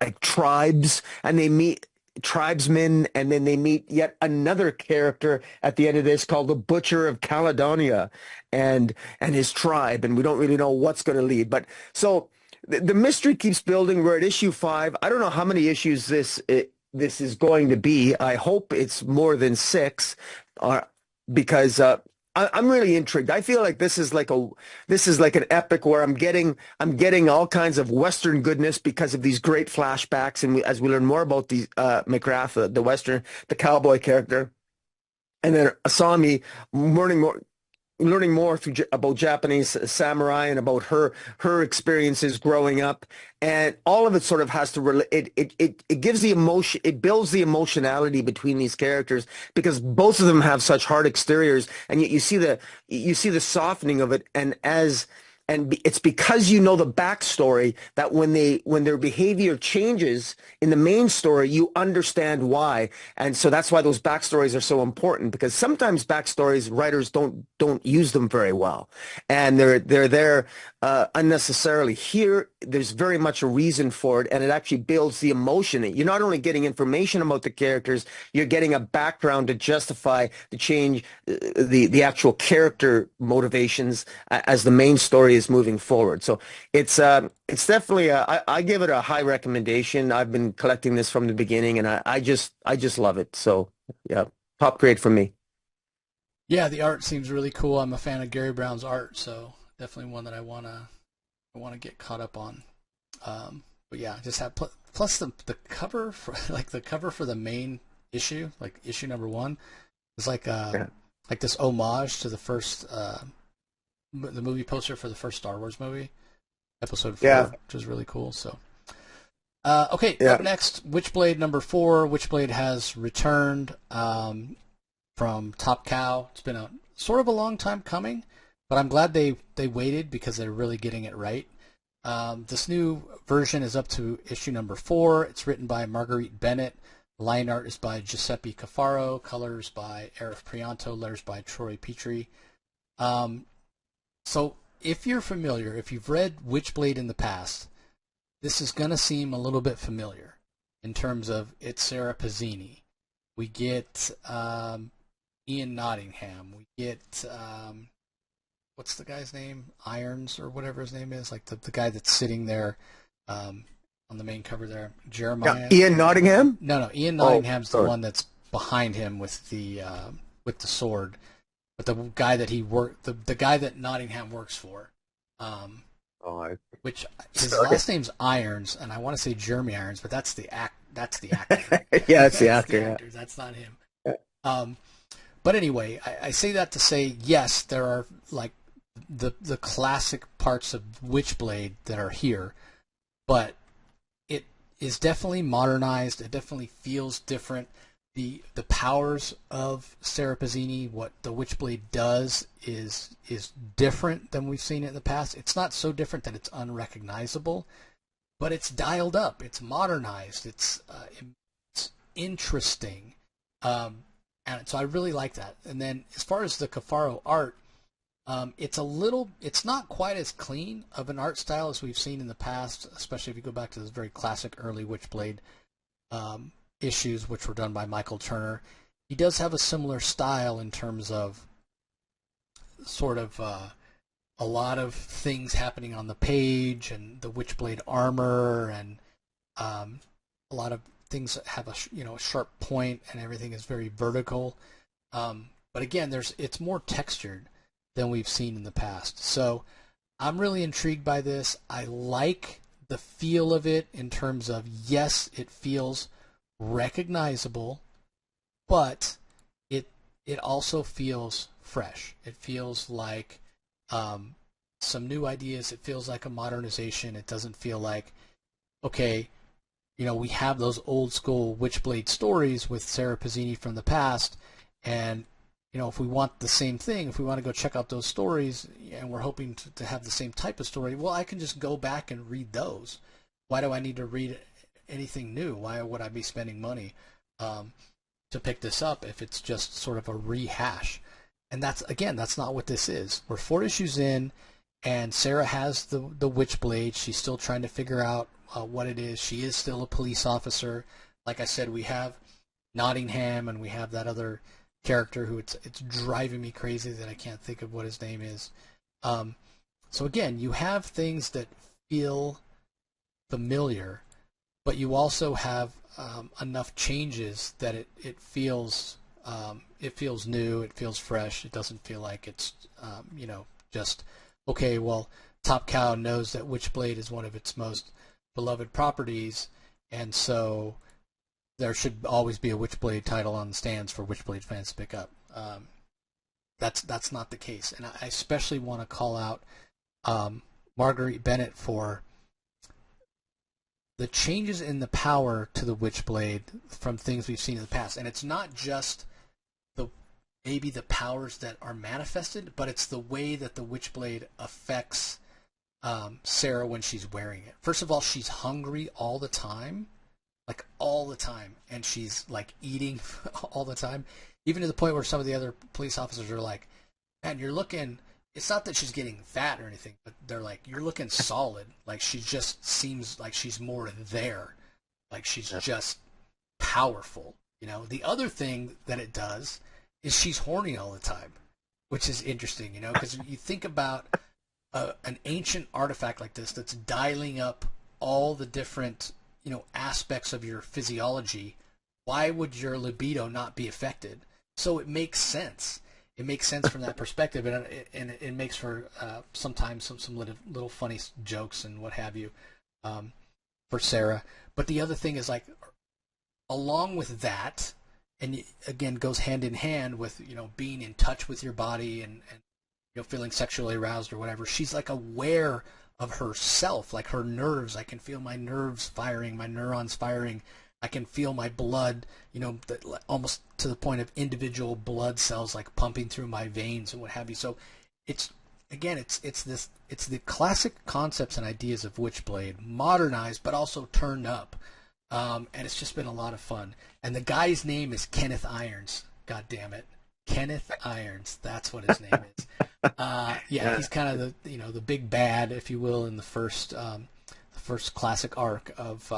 like tribes, and they meet tribesmen, and then they meet yet another character at the end of this called the Butcher of Caledonia, and his tribe, and we don't really know what's going to lead. But so the mystery keeps building. We're at issue 5. I don't know how many issues this is going to be. I hope it's more than 6, because I'm really intrigued. I feel like this is like an epic where I'm getting all kinds of Western goodness because of these great flashbacks, and as we learn more about the McGrath, the cowboy character, and then Asami learning more about Japanese samurai and about her experiences growing up, and all of it sort of has to it gives the emotion, it builds the emotionality between these characters because both of them have such hard exteriors, and yet you see the softening of it, and it's because you know the backstory that when their behavior changes in the main story, you understand why. And so that's why those backstories are so important, because sometimes backstories, writers don't use them very well, and they're there unnecessarily. Here, there's very much a reason for it, and it actually builds the emotion. You're not only getting information about the characters, you're getting a background to justify the change, the actual character motivations as the main story is moving forward. So it's definitely I give it a high recommendation. I've been collecting this from the beginning, and I just love it. So yeah, top grade for me. Yeah, the art seems really cool. I'm a fan of Gary Brown's art, so definitely one that I wanna get caught up on. But yeah, just have plus the cover for like the cover for the main issue, like issue number 1, is like this homage to the first the movie poster for the first Star Wars movie, Episode 4, Yeah, which is really cool. So, okay, yeah. up next, Witchblade number 4. Witchblade has returned from Top Cow. It's been a sort of a long time coming, but I'm glad they waited because they're really getting it right. This new version is up to issue number 4. It's written by Marguerite Bennett. Line art is by Giuseppe Cafaro. Colors by Arif Prianto. Letters by Troy Petrie. So if you're familiar, if you've read Witchblade in the past, this is going to seem a little bit familiar in terms of it's Sarah Pazzini. We get Ian Nottingham. We get, what's the guy's name? Irons or whatever his name is, like the guy that's sitting there on the main cover there. Jeremiah. Ian Nottingham? No, Ian Oh, Nottingham's the sorry. one that's behind him with the sword. But the guy that the guy that Nottingham works for, Oh, which his sorry. last name's Irons, and I want to say Jeremy Irons, but that's the actor. Yeah, it's the That's the actor. Yeah. actor. That's not him. But anyway, I say that to say yes, there are like the classic parts of Witchblade that are here, but it is definitely modernized. It definitely feels different. The powers of Sarah Pazzini, what the Witchblade does, is different than we've seen it in the past. It's not so different that it's unrecognizable, but it's dialed up. It's modernized. It's interesting, and so I really like that. And then as far as the Cafaro art, It's not quite as clean of an art style as we've seen in the past, especially if you go back to those very classic early Witchblade issues, which were done by Michael Turner. He does have a similar style in terms of sort of a lot of things happening on the page and the Witchblade armor, and a lot of things that have a sharp point, and everything is very vertical. But again, it's more textured than we've seen in the past. So I'm really intrigued by this. I like the feel of it in terms of, yes, it feels recognizable, but it also feels fresh. It feels like some new ideas. It feels like a modernization. It doesn't feel like, okay, we have those old school Witchblade stories with Sarah Pazzini from the past, and if we want the same thing, if we want to go check out those stories, and we're hoping to have the same type of story, well, I can just go back and read those. Why do I need to read anything new? Why would I be spending money to pick this up if it's just sort of a rehash? And that's not what this is. We're 4 issues in, and Sarah has the Witchblade. She's still trying to figure out what it is. She is still a police officer. Like I said, we have Nottingham, and we have that other character who it's driving me crazy that I can't think of what his name is. So again, you have things that feel familiar, but you also have enough changes that it feels new, it feels fresh. It doesn't feel like it's just okay. Well, Top Cow knows that Witchblade is one of its most beloved properties, and so there should always be a Witchblade title on the stands for Witchblade fans to pick up. That's not the case, and I especially want to call out Marguerite Bennett for the changes in the power to the Witchblade from things we've seen in the past. And it's not just maybe the powers that are manifested, but it's the way that the Witchblade affects Sarah when she's wearing it. First of all, she's hungry all the time, like all the time, and she's like eating all the time, even to the point where some of the other police officers are like, man, you're looking, it's not that she's getting fat or anything, but they're like, you're looking solid. Like, she just seems like she's more there. Like, she's just powerful. The other thing that it does is she's horny all the time, which is interesting, because you think about an ancient artifact like this that's dialing up all the different, aspects of your physiology. Why would your libido not be affected? So it makes sense. It makes sense from that perspective, and it makes for sometimes some little funny jokes and what have you for Sarah. But the other thing is, like, along with that, and again goes hand in hand with being in touch with your body and feeling sexually aroused or whatever. She's like aware of herself, like her nerves. I can feel my nerves firing, my neurons firing. I can feel my blood, almost to the point of individual blood cells like pumping through my veins and what have you. So it's the classic concepts and ideas of Witchblade, modernized but also turned up. And it's just been a lot of fun. And the guy's name is Kenneth Irons. God damn it. Kenneth Irons. That's what his name is. He's kind of the big bad, if you will, in the first classic arc of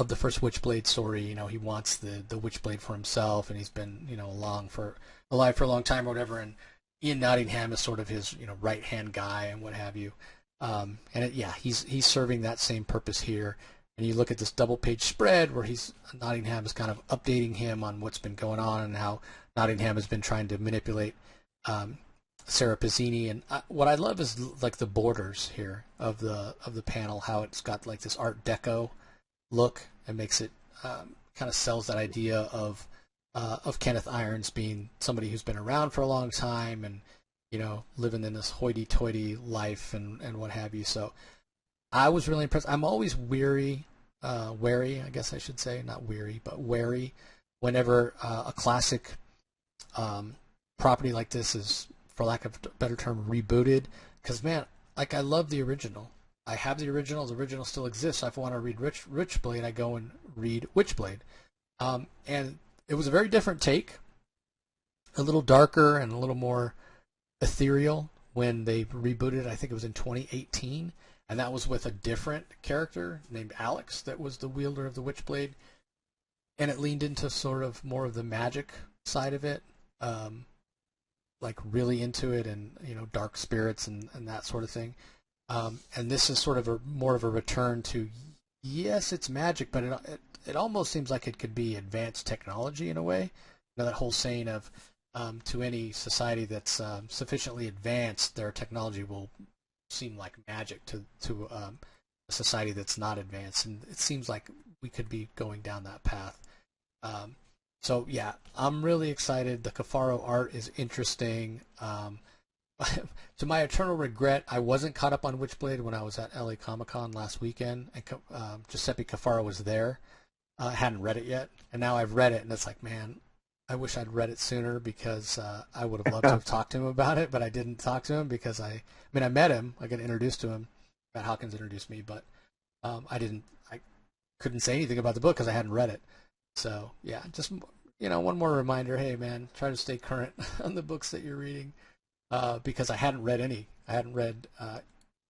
the first Witchblade story. He wants the Witchblade for himself, and he's been alive for a long time or whatever. And Ian Nottingham is sort of his right hand guy and what have you. He's serving that same purpose here. And you look at this double page spread where Nottingham is kind of updating him on what's been going on and how Nottingham has been trying to manipulate Sarah Pazzini. And what I love is like the borders here of the panel, how it's got like this Art Deco look. It makes it kind of sells that idea of Kenneth Irons being somebody who's been around for a long time and living in this hoity-toity life and what have you. So I was really impressed. I'm always wary, I guess I should say, not weary, but wary whenever a classic property like this is, for lack of a better term, rebooted. Because, man, like, I love the original. I have the original. The original still exists. If I want to read Witchblade, I go and read Witchblade. And it was a very different take, a little darker and a little more ethereal when they rebooted. I think it was in 2018, and that was with a different character named Alex that was the wielder of the Witchblade, and it leaned into sort of more of the magic side of it, like really into it, and dark spirits and that sort of thing. And this is sort of more of a return to, yes, it's magic, but it almost seems like it could be advanced technology in a way. That whole saying of to any society that's sufficiently advanced, their technology will seem like magic to a society that's not advanced, and it seems like we could be going down that path. So yeah, I'm really excited. The Cafaro art is interesting. To my eternal regret, I wasn't caught up on Witchblade when I was at LA Comic-Con last weekend, and Giuseppe Cafaro was there. I hadn't read it yet, and now I've read it, and it's like, man, I wish I'd read it sooner, because I would have loved to have talked to him about it, but I didn't talk to him because I met him. I got introduced to him. Matt Hawkins introduced me, but I couldn't say anything about the book because I hadn't read it. So yeah, just one more reminder. Hey man, try to stay current on the books that you're reading, because I hadn't read any. I hadn't read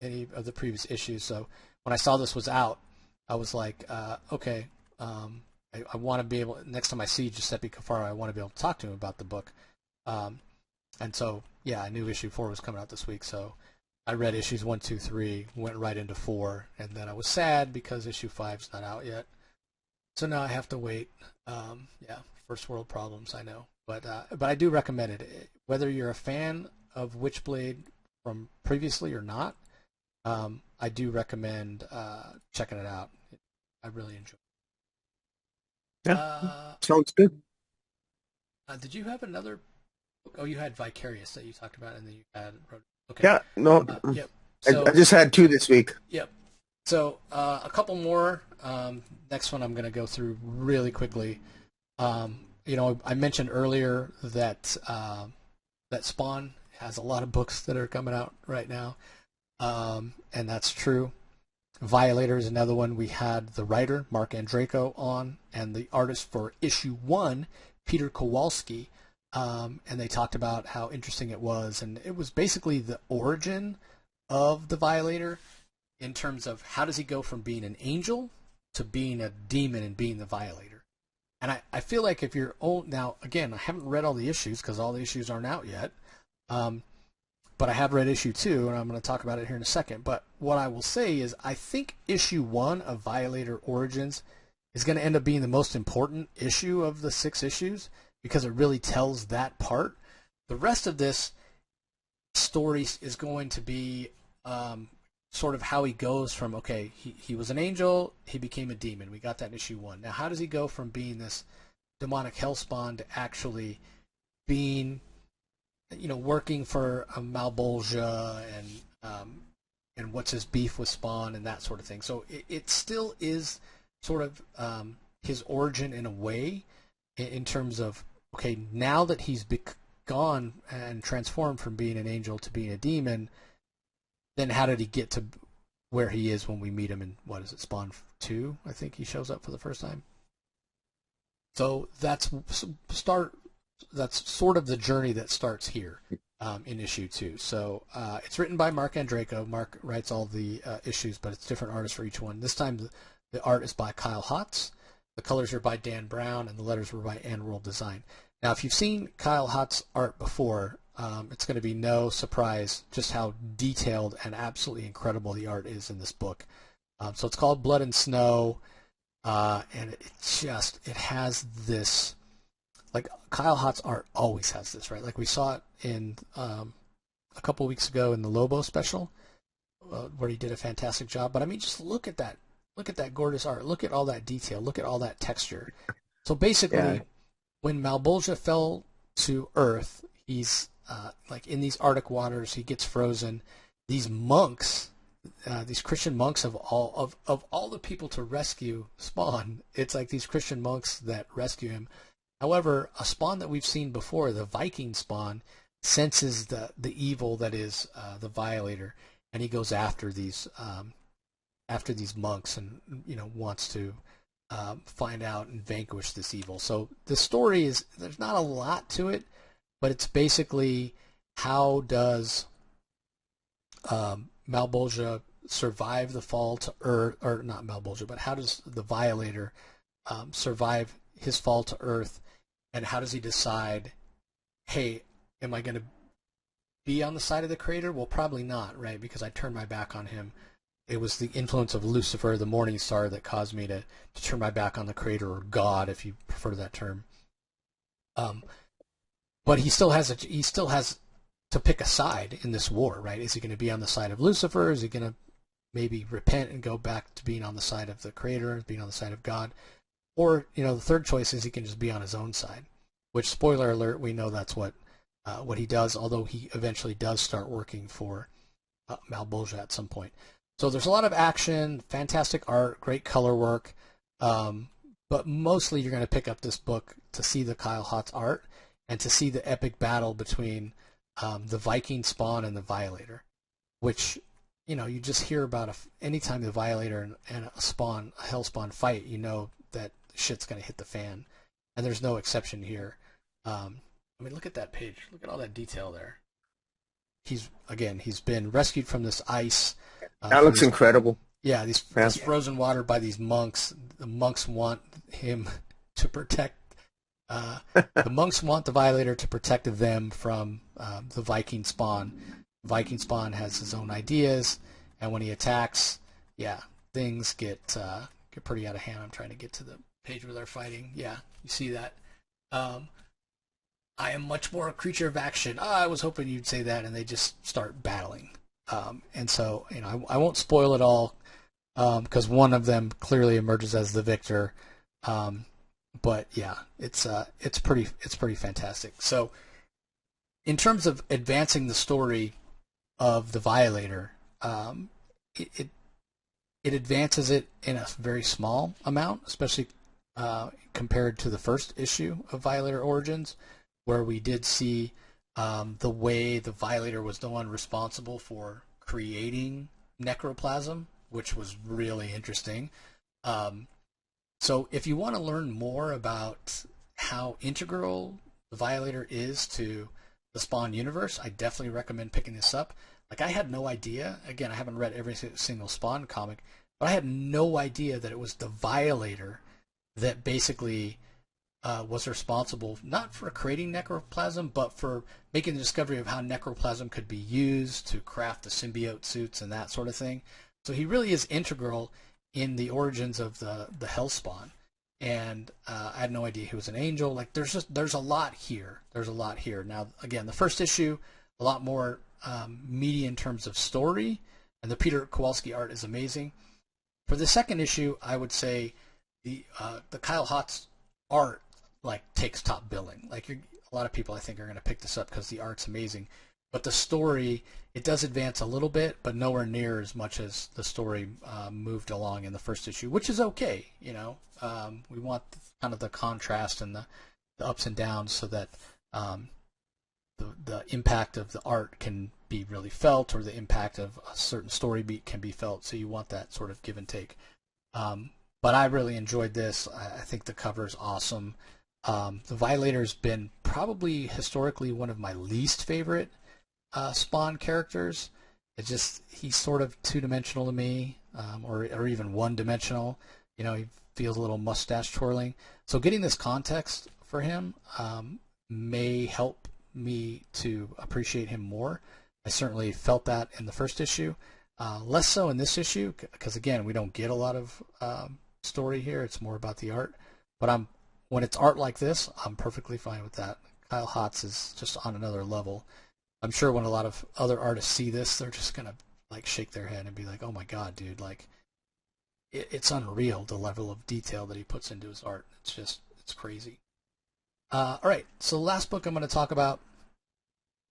any of the previous issues. So when I saw this was out, I was like, okay. I want to be able, next time I see Giuseppe Cafaro, I want to be able to talk to him about the book. And so, yeah, I knew issue 4 was coming out this week, so I read issues 1, 2, 3, went right into 4, and then I was sad because issue 5's not out yet. So now I have to wait. Yeah, first world problems, I know. But I do recommend it. Whether you're a fan of Witchblade from previously or not, I do recommend checking it out. I really enjoy it. Yeah, sounds good. Did you have another book? Oh, you had Vicarious that you talked about, and then you had... Okay. Yeah, no, Yep. So, I just had 2 this week. Yep. So a couple more. Next one I'm going to go through really quickly. I mentioned earlier that that Spawn has a lot of books that are coming out right now, and that's true. Violator is another one. We had the writer, Mark Andreyko, on, and the artist for issue 1, Peter Kowalski, and they talked about how interesting it was, and it was basically the origin of the Violator in terms of how does he go from being an angel to being a demon and being the Violator. And I feel like if you're old, now again, I haven't read all the issues because all the issues aren't out yet, but I have read issue 2, and I'm going to talk about it here in a second. But what I will say is I think issue 1 of Violator Origins is going to end up being the most important issue of the 6 issues because it really tells that part. The rest of this story is going to be sort of how he goes from, okay, he was an angel, he became a demon. We got that in issue 1. Now, how does he go from being this demonic hellspawn to actually being... working for a Malbolgia and what's his beef with Spawn and that sort of thing. So it still is sort of his origin in a way, in terms of, okay, now that he's gone and transformed from being an angel to being a demon, then how did he get to where he is when we meet him in, what is it, Spawn 2? I think he shows up for the first time. So that's sort of the journey that starts here in issue 2. So it's written by Mark Andreyko. Mark writes all the issues, but it's different artists for each one. This time the art is by Kyle Hotz, the colors are by Dan Brown, and the letters were by Ann World Design. Now, if you've seen Kyle Hotz's art before, it's going to be no surprise just how detailed and absolutely incredible the art is in this book. So it's called Blood and Snow, and it has this... Like, Kyle Hotz's art always has this, right? Like, we saw it in a couple weeks ago in the Lobo special, where he did a fantastic job. But, I mean, just look at that. Look at that gorgeous art. Look at all that detail. Look at all that texture. So, basically, when Malbolgia fell to Earth, he's, like, in these Arctic waters. He gets frozen. These monks, these Christian monks of all the people to rescue Spawn, it's like these Christian monks that rescue him. However, a Spawn that we've seen before, the Viking Spawn, senses the evil that is the Violator, and he goes after these monks, and wants to find out and vanquish this evil. So the story is, there's not a lot to it, but it's basically how does Malbolgia survive the fall to Earth, or not Malbolgia, but how does the Violator survive his fall to Earth, and how does he decide, hey, am I going to be on the side of the Creator? Well, probably not, right? Because I turned my back on him. It was the influence of Lucifer, the morning star, that caused me to turn my back on the Creator, or God, if you prefer that term. But he still has to pick a side in this war, right? Is he going to be on the side of Lucifer? Is he going to maybe repent and go back to being on the side of the Creator, being on the side of God? Or, the third choice is he can just be on his own side, which, spoiler alert, we know that's what he does, although he eventually does start working for Malbolgia at some point. So there's a lot of action, fantastic art, great color work, but mostly you're going to pick up this book to see the Kyle Hotz art and to see the epic battle between the Viking spawn and the Violator, which, you just hear about anytime the Violator and a Hellspawn fight, that shit's going to hit the fan, and there's no exception here. Look at that page. Look at all that detail there. He's been rescued from this ice. That looks incredible. Yeah, this frozen water by these monks. The monks want him to protect. The monks want the Violator to protect them from the Viking spawn. Viking spawn has his own ideas, and when he attacks, things get pretty out of hand. I'm trying to get to the page where they're fighting. Yeah, you see that. I am much more a creature of action. I was hoping you'd say that, and they just start battling. And so, I won't spoil it all, because one of them clearly emerges as the victor. But yeah, it's pretty fantastic. So, in terms of advancing the story of the Violator, it advances it in a very small amount, especially compared to the first issue of Violator Origins, where we did see the way the Violator was the one responsible for creating necroplasm, which was really interesting. So if you want to learn more about how integral the Violator is to the Spawn universe, I definitely recommend picking this up. Like, I had no idea. Again, I haven't read every single Spawn comic, but I had no idea that it was the Violator that basically was responsible not for creating necroplasm, but for making the discovery of how necroplasm could be used to craft the symbiote suits and that sort of thing. So he really is integral in the origins of the Hellspawn. And I had no idea he was an angel. Like, there's a lot here. There's a lot here. Now, again, the first issue, a lot more meaty in terms of story, and the Peter Kowalski art is amazing. For the second issue, I would say the Kyle Hotz art takes top billing. A lot of people, I think, are going to pick this up because the art's amazing. But the story, it does advance a little bit, but nowhere near as much as the story moved along in the first issue, which is okay. We want kind of the contrast and the ups and downs so that the impact of the art can be really felt, or the impact of a certain story beat can be felt. So you want that sort of give and take. But I really enjoyed this. I think the cover is awesome. The Violator's been probably historically one of my least favorite Spawn characters. He's sort of two-dimensional to me, or even one-dimensional. He feels a little mustache twirling. So getting this context for him may help me to appreciate him more. I certainly felt that in the first issue. Less so in this issue, because again, we don't get a lot of story here. It's more about the art. But when it's art like this, I'm perfectly fine with that. Kyle Hotz is just on another level. I'm sure when a lot of other artists see this, they're just gonna shake their head and be like, "Oh my god, dude! It's unreal, the level of detail that he puts into his art. It's crazy." All right, so the last book I'm going to talk about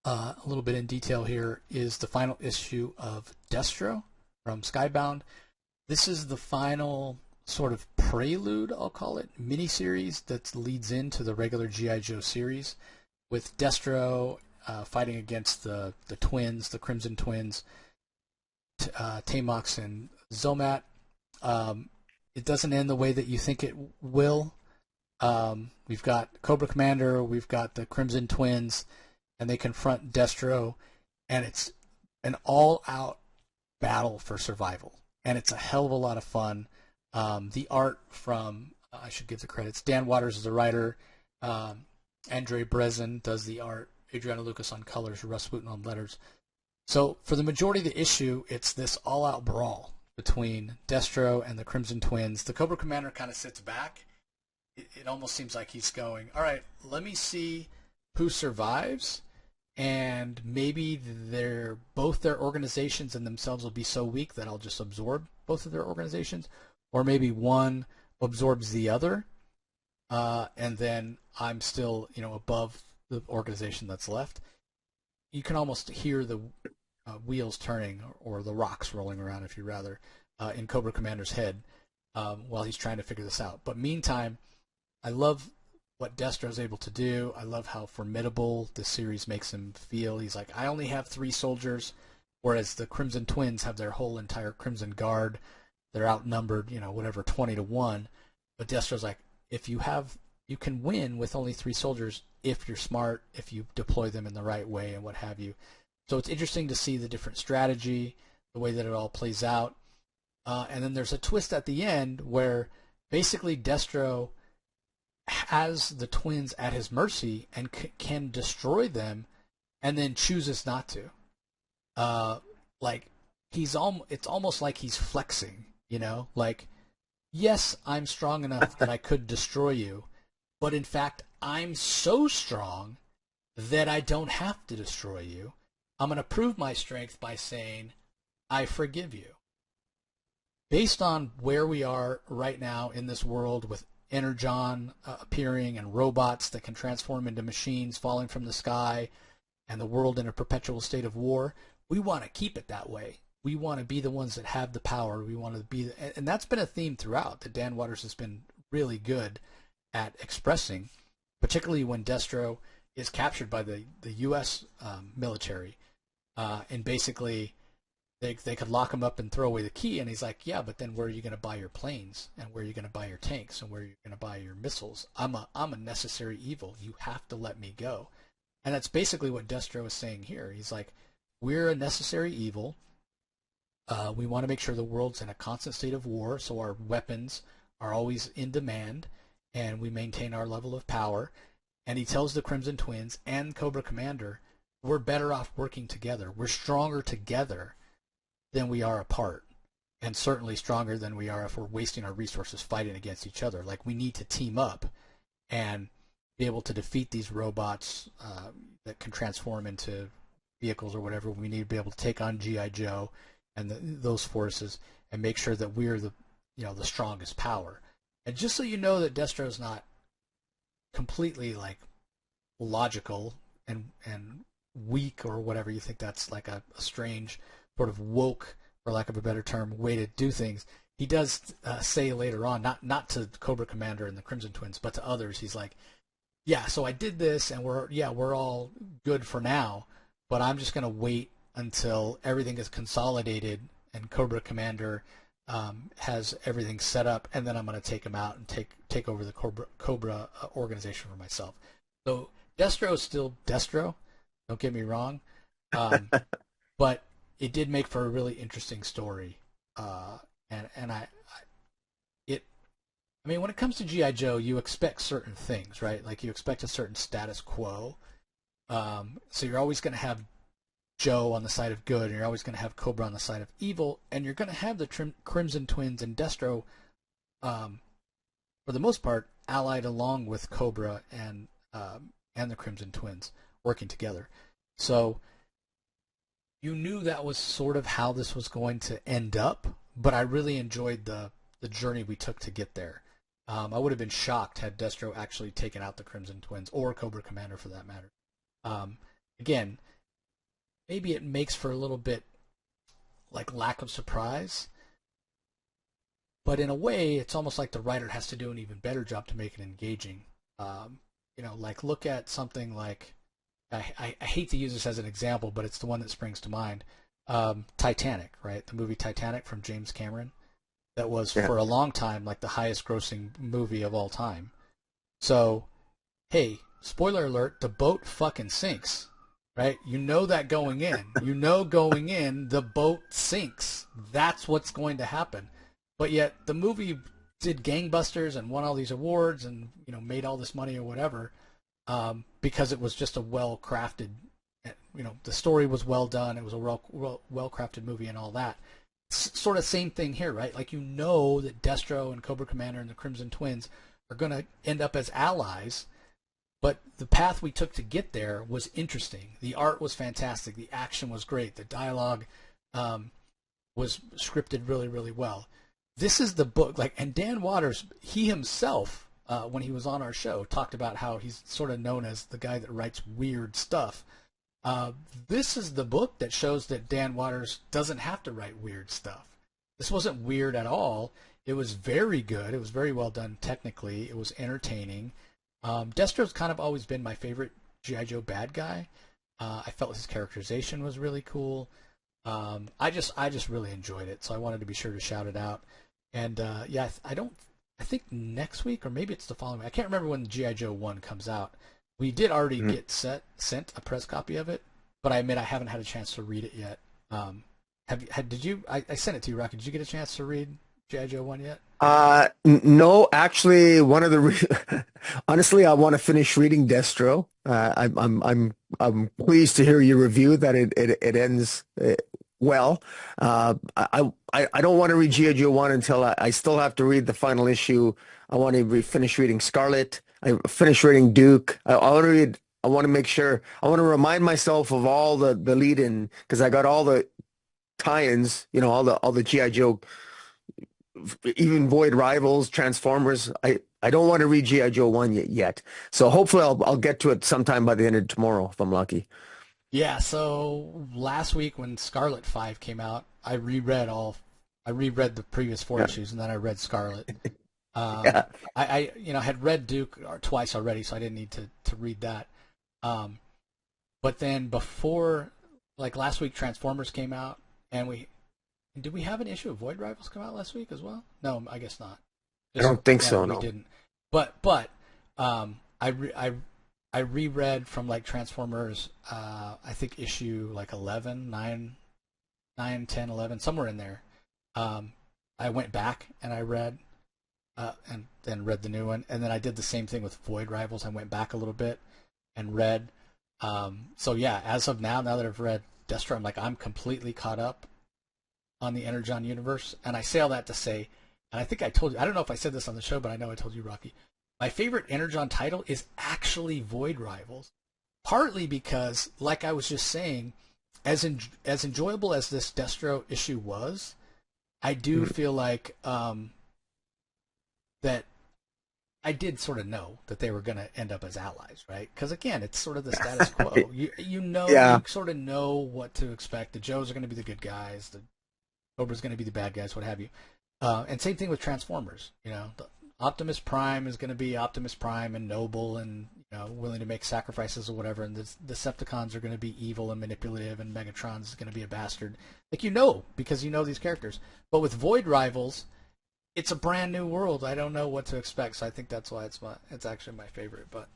a little bit in detail here is the final issue of Destro from Skybound. This is the final sort of prelude, I'll call it, miniseries that leads into the regular G.I. Joe series, with Destro fighting against the twins, the Crimson Twins, Tamox and Zomat. It doesn't end the way that you think it will. We've got Cobra Commander, we've got the Crimson Twins, and they confront Destro, and it's an all-out battle for survival, and it's a hell of a lot of fun. The art from I should give the credits. Dan Waters is the writer. Andre Brezin does the art. Adriana Lucas on colors. Russ Wooten on letters. So for the majority of the issue, it's this all-out brawl between Destro and the Crimson Twins. The Cobra Commander kind of sits back. It almost seems like he's going, all right, let me see who survives, and maybe both their organizations and themselves will be so weak that I'll just absorb both of their organizations, or maybe one absorbs the other, and then I'm still, above the organization that's left. You can almost hear the wheels turning, or the rocks rolling around, if you rather, in Cobra Commander's head while he's trying to figure this out. But meantime, I love what Destro is able to do. I love how formidable this series makes him feel. He's like, I only have 3 soldiers, whereas the Crimson Twins have their whole entire Crimson Guard. They're outnumbered, 20-1. But Destro's like, you can win with only 3 soldiers if you're smart, if you deploy them in the right way, and what have you. So it's interesting to see the different strategy, the way that it all plays out. And then there's a twist at the end where basically Destro has the twins at his mercy and can destroy them, and then chooses not to. It's almost like he's flexing, like, yes, I'm strong enough that I could destroy you, but in fact, I'm so strong that I don't have to destroy you. I'm going to prove my strength by saying, I forgive you. Based on where we are right now in this world with Energon appearing and robots that can transform into machines falling from the sky and the world in a perpetual state of war, we want to keep it that way. We want to be the ones that have the power. We want to be, and that's been a theme throughout that Dan Waters has been really good at expressing, particularly when Destro is captured by the U.S. Military, and basically they could lock him up and throw away the key, and he's like, yeah, but then where are you going to buy your planes, and where are you going to buy your tanks, and where are you going to buy your missiles? I'm a necessary evil. You have to let me go. And that's basically what Destro is saying here. He's like, we're a necessary evil. We want to make sure the world's in a constant state of war, so our weapons are always in demand, and we maintain our level of power. And he tells the Crimson Twins and Cobra Commander, we're better off working together. We're stronger together than we are apart, and certainly stronger than we are if we're wasting our resources fighting against each other. Like, we need to team up and be able to defeat these robots that can transform into vehicles or whatever. We need to be able to take on G.I. Joe and those forces and make sure that we're the strongest power. And just so you know that Destro's not completely like logical and weak or whatever, you think that's like a strange sort of woke, for lack of a better term, way to do things. He does say later on, not to Cobra Commander and the Crimson Twins, but to others, he's like, yeah, so I did this, and we're all good for now, but I'm just going to wait until everything is consolidated and Cobra Commander has everything set up, and then I'm going to take him out and take over the Cobra organization for myself. So Destro is still Destro, don't get me wrong, but it did make for a really interesting story, when it comes to G.I. Joe, you expect certain things, right? Like, you expect a certain status quo. So you're always going to have Joe on the side of good, and you're always going to have Cobra on the side of evil, and you're going to have the Crimson Twins and Destro, for the most part, allied along with Cobra and the Crimson Twins working together. So you knew that was sort of how this was going to end up, but I really enjoyed the journey we took to get there. I would have been shocked had Destro actually taken out the Crimson Twins, or Cobra Commander for that matter. Again, maybe it makes for a little bit like lack of surprise, but in a way, it's almost like the writer has to do an even better job to make it engaging. Like, look at something like, I hate to use this as an example, but it's the one that springs to mind. Titanic, right? The movie Titanic from James Cameron. That was, for a long time, like the highest grossing movie of all time. So, hey, spoiler alert, the boat fucking sinks. right? You know that going in. You know going in, the boat sinks. That's what's going to happen. But yet the movie did gangbusters and won all these awards and, you know, made all this money or whatever, because it was just a well-crafted, you know, the story was well done. It was a well-crafted movie and all that. It's sort of same thing here, right? Like, you know that Destro and Cobra Commander and the Crimson Twins are going to end up as allies, but the path we took to get there was interesting. The art was fantastic. The action was great. The dialogue was scripted really, really well. This is the book, like, and Dan Waters, he himself, when he was on our show, talked about how he's sort of known as the guy that writes weird stuff. This is the book that shows that Dan Waters doesn't have to write weird stuff. This wasn't weird at all. It was very good. It was very well done technically. It was entertaining. Destro's kind of always been my favorite G.I. Joe bad guy. I felt his characterization was really cool. I just really enjoyed it, so I wanted to be sure to shout it out. And yeah, I think next week, or maybe it's the following week. I can't remember when G.I. Joe 1 comes out. We did already get sent a press copy of it, but I admit I haven't had a chance to read it yet. Did you? I sent it to you, Rocky. Did you get a chance to read G.I. Joe 1 yet? No, actually, honestly, I want to finish reading Destro. I'm pleased to hear your review that it ends well. I don't want to read G.I. Joe 1 until I still have to read the final issue. I want to finish reading Scarlet. I finished reading Duke. I want to read. I want to make sure. I want to remind myself of all the lead-in, because I got all the tie-ins. You know, all the G.I. Joe, even Void Rivals, Transformers. I don't want to read G.I. Joe 1 yet. So hopefully I'll get to it sometime by the end of tomorrow if I'm lucky. Yeah, so last week when Scarlet 5 came out, I reread the previous 4 issues, and then I read Scarlet. Yeah. I had read Duke twice already, so I didn't need to read that. But then before, like last week, Transformers came out, and did we have an issue of Void Rivals come out last week as well? No, I guess not. I don't think so. We No, didn't. But I reread from like Transformers, I think issue like 11, 9, 10, 11, somewhere in there. I went back and I read, and then read the new one, and then I did the same thing with Void Rivals. I went back a little bit and read. So yeah, as of now that I've read Destro, I'm completely caught up on the Energon universe. And I say all that to say, and I think I told you, I don't know if I said this on the show, but I know I told you, Rocky, my favorite Energon title is actually Void Rivals, partly because, like I was just saying, as enjoyable as this Destro issue was, I do feel like that I did sort of know that they were going to end up as allies, right? Because again, it's sort of the status quo. You sort of know what to expect. The Joes are going to be the good guys. The Cobra's going to be the bad guys, what have you. And same thing with Transformers. You know, Optimus Prime is going to be Optimus Prime and noble and, you know, willing to make sacrifices or whatever. And the Decepticons are going to be evil and manipulative, and Megatron is going to be a bastard. Like, you know, because you know these characters. But with Void Rivals, it's a brand new world. I don't know what to expect, so I think that's why it's actually my favorite. But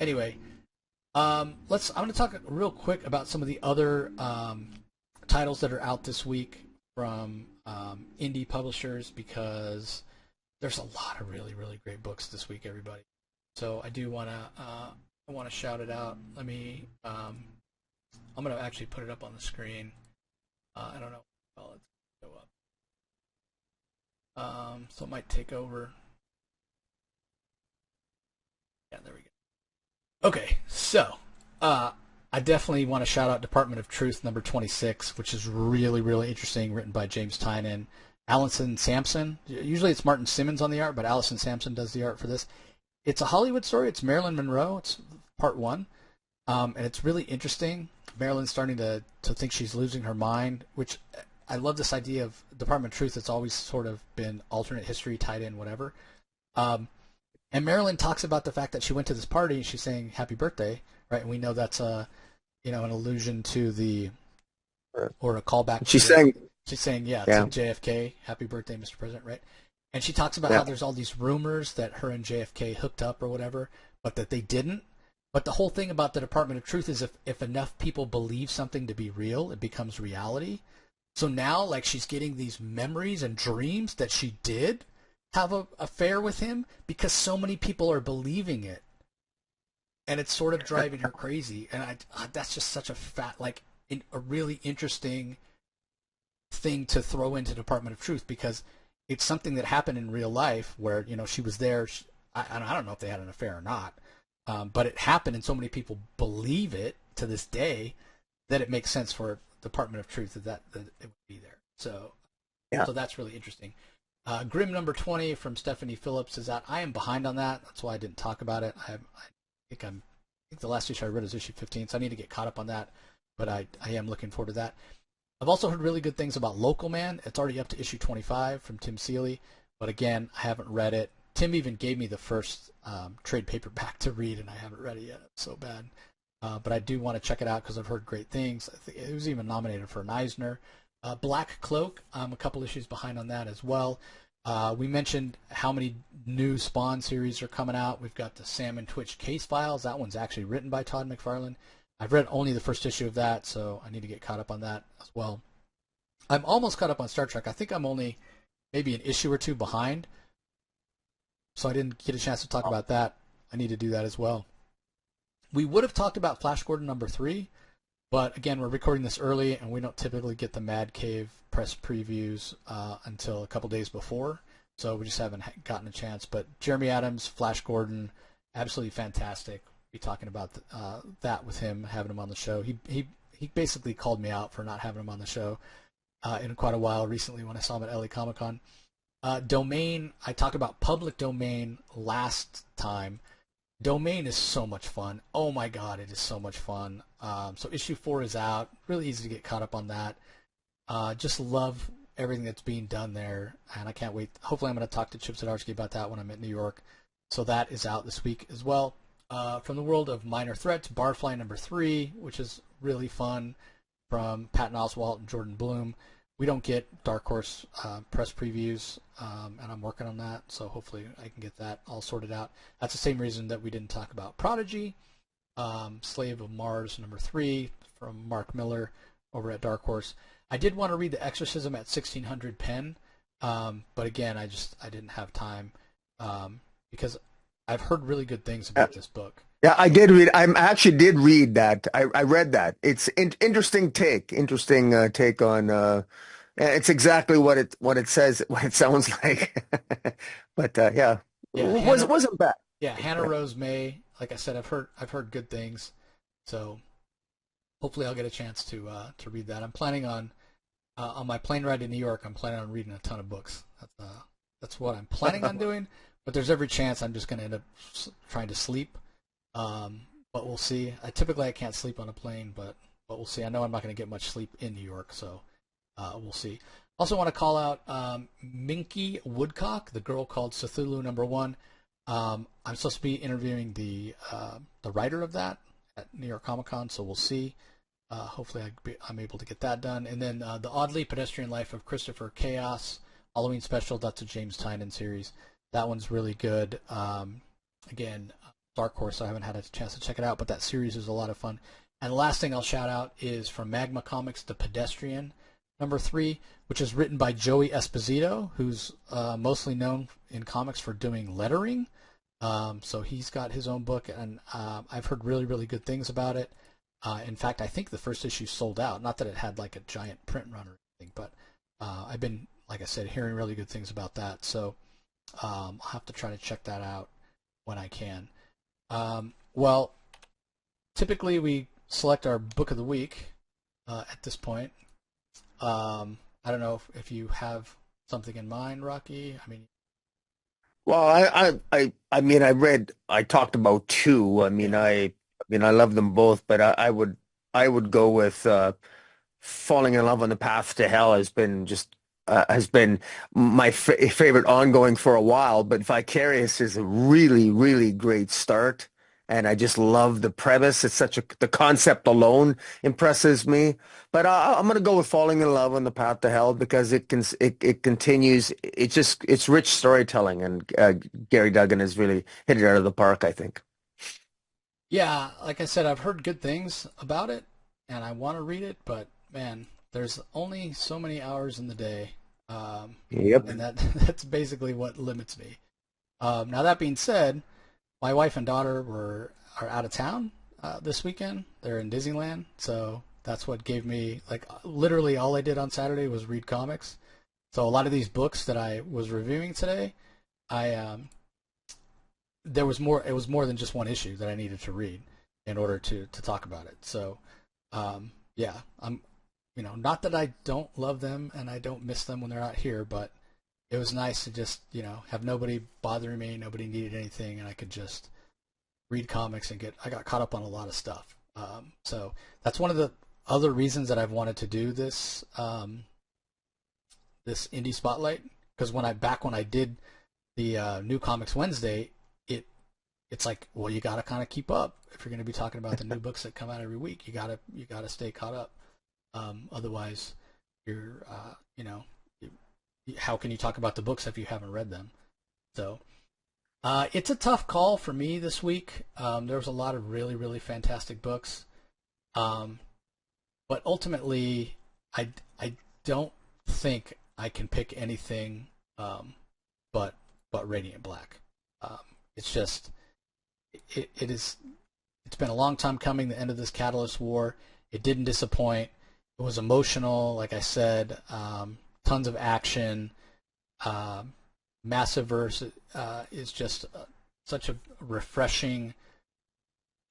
anyway, I'm going to talk real quick about some of the other titles that are out this week from indie publishers, because there's a lot of really, really great books this week, everybody. So I do want to shout it out. Let me I'm going to actually put it up on the screen. I don't know. Well, let's go up. So it might take over. Yeah, there we go. Okay, so I definitely want to shout out Department of Truth number 26, which is really, really interesting, written by James Tynion. Allison Sampson. Usually it's Martin Simmons on the art, but Allison Sampson does the art for this. It's a Hollywood story. It's Marilyn Monroe. It's part 1. And it's really interesting. Marilyn's starting to think she's losing her mind, which I love this idea of Department of Truth. It's always sort of been alternate history tied in, whatever. And Marilyn talks about the fact that she went to this party and she's saying happy birthday, right? And we know that's an allusion to the, or a callback. She's saying, yeah, to JFK, happy birthday, Mr. President, right? And she talks about how there's all these rumors that her and JFK hooked up or whatever, but that they didn't. But the whole thing about the Department of Truth is if enough people believe something to be real, it becomes reality. So now, like, she's getting these memories and dreams that she did have a affair with him because so many people are believing it. And it's sort of driving her crazy. And that's just such a a really interesting thing to throw into Department of Truth because it's something that happened in real life where, she was there. I don't know if they had an affair or not, but it happened and so many people believe it to this day that it makes sense for Department of Truth that it would be there. So, Yeah. so that's really interesting. Grim number 20 from Stephanie Phillips is out. I am behind on that. That's why I didn't talk about it. I think the last issue I read is issue 15, so I need to get caught up on that. But I am looking forward to that. I've also heard really good things about Local Man. It's already up to issue 25 from Tim Seeley, but again, I haven't read it. Tim even gave me the first trade paperback to read, and I haven't read it yet. It's so bad. But I do want to check it out because I've heard great things. I think it was even nominated for an Eisner. Black Cloak, I'm a couple issues behind on that as well. We mentioned how many new Spawn series are coming out. We've got the Sam and Twitch Case Files. That one's actually written by Todd McFarlane. I've read only the first issue of that, so I need to get caught up on that as well. I'm almost caught up on Star Trek. I think I'm only maybe an issue or two behind, so I didn't get a chance to talk about that. I need to do that as well. We would have talked about Flash Gordon number 3, but again, we're recording this early, and we don't typically get the Mad Cave press previews until a couple days before, so we just haven't gotten a chance. But Jeremy Adams, Flash Gordon, absolutely fantastic. Be talking about that with him, having him on the show. He basically called me out for not having him on the show in quite a while recently when I saw him at LA Comic Con. Domain, I talked about Public Domain last time. Domain is so much fun. Oh my god, it is so much fun. So issue 4 is out. Really easy to get caught up on that. Just love everything that's being done there, and I can't wait. Hopefully I'm going to talk to Chip Zdarsky about that when I'm in New York. So that is out this week as well. From the world of Minor Threats, Barfly number 3, which is really fun, from Patton Oswalt and Jordan Bloom. We don't get Dark Horse press previews, and I'm working on that, so hopefully I can get that all sorted out. That's the same reason that we didn't talk about Prodigy, Slave of Mars number 3 from Mark Miller over at Dark Horse. I did want to read The Exorcism at 1600 pen, but again, I didn't have time because I've heard really good things about this book. Yeah, I did read. I actually did read that. I read that. It's interesting take. Interesting take on. It's exactly what it says. What it sounds like. But yeah, wasn't bad. Yeah, Hannah Rose May. Like I said, I've heard good things. So hopefully I'll get a chance to read that. I'm planning on my plane ride to New York. I'm planning on reading a ton of books. That's what I'm planning on doing. But there's every chance I'm just going to end up trying to sleep. But we'll see. Typically I can't sleep on a plane, but we'll see. I know I'm not going to get much sleep in New York, so we'll see. Also want to call out Minky Woodcock, the girl called Cthulhu number 1. I'm supposed to be interviewing the writer of that at New York Comic Con, so we'll see. Hopefully I'm able to get that done. And then the Oddly Pedestrian Life of Christopher Chaos Halloween special. That's a James Tynion series. That one's really good. Again, Dark Horse, I haven't had a chance to check it out, but that series is a lot of fun. And the last thing I'll shout out is from Magma Comics, The Pedestrian, number 3, which is written by Joey Esposito, who's mostly known in comics for doing lettering. So he's got his own book, and I've heard really, really good things about it. In fact, I think the first issue sold out. Not that it had like a giant print run or anything, but I've been, like I said, hearing really good things about that. So I'll have to try to check that out when I can. Well, typically we select our book of the week at this point. I don't know if you have something in mind, Rocky. I mean, Well, I talked about 2. I mean, I love them both, but I would go with Falling in Love on the Path to Hell has been my favorite ongoing for a while, but Vicarious is a really, really great start. And I just love the premise. The concept alone impresses me. But I'm going to go with Falling in Love on the Path to Hell because it continues. It's rich storytelling, and Gary Duggan has really hit it out of the park, I think. Yeah, like I said, I've heard good things about it, and I want to read it, but man, there's only so many hours in the day, um, Yep. and that's basically what limits me. Now that being said, my wife and daughter are out of town this weekend. They're in Disneyland, so that's what gave me like literally all I did on Saturday was read comics. So a lot of these books that I was reviewing today, I there was more. It was more than just one issue that I needed to read in order to talk about it. So yeah, I'm not that I don't love them and I don't miss them when they're not here, but it was nice to just have nobody bothering me, nobody needed anything, and I could just read comics and I got caught up on a lot of stuff. So that's one of the other reasons that I've wanted to do this this indie spotlight, because when I did the New Comics Wednesday, it's like, well, you got to kind of keep up if you're going to be talking about the new books that come out every week. You got to stay caught up. Otherwise, you're how can you talk about the books if you haven't read them? So it's a tough call for me this week. There was a lot of really, really fantastic books. But ultimately, I don't think I can pick anything but Radiant Black. It's just it's been a long time coming. The end of this Catalyst War. It didn't disappoint. It was emotional, like I said. Tons of action. Massiverse is just such a refreshing,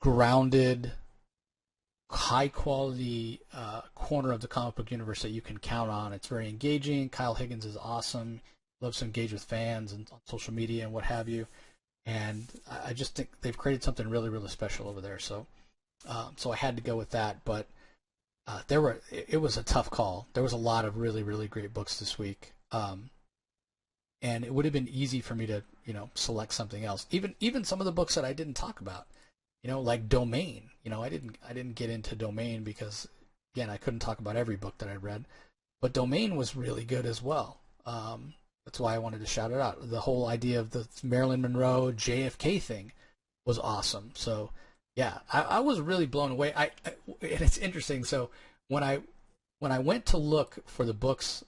grounded, high quality corner of the comic book universe that you can count on. It's very engaging. Kyle Higgins is awesome. Loves to engage with fans and on social media and what have you. And I just think they've created something really, really special over there. So I had to go with that. But it was a tough call. There was a lot of really, really great books this week. And it would have been easy for me to, select something else. Even some of the books that I didn't talk about, like Domain. I didn't get into Domain because, again, I couldn't talk about every book that I read. But Domain was really good as well. That's why I wanted to shout it out. The whole idea of the Marilyn Monroe JFK thing was awesome. So, yeah, I was really blown away. And it's interesting. So when I went to look for the books,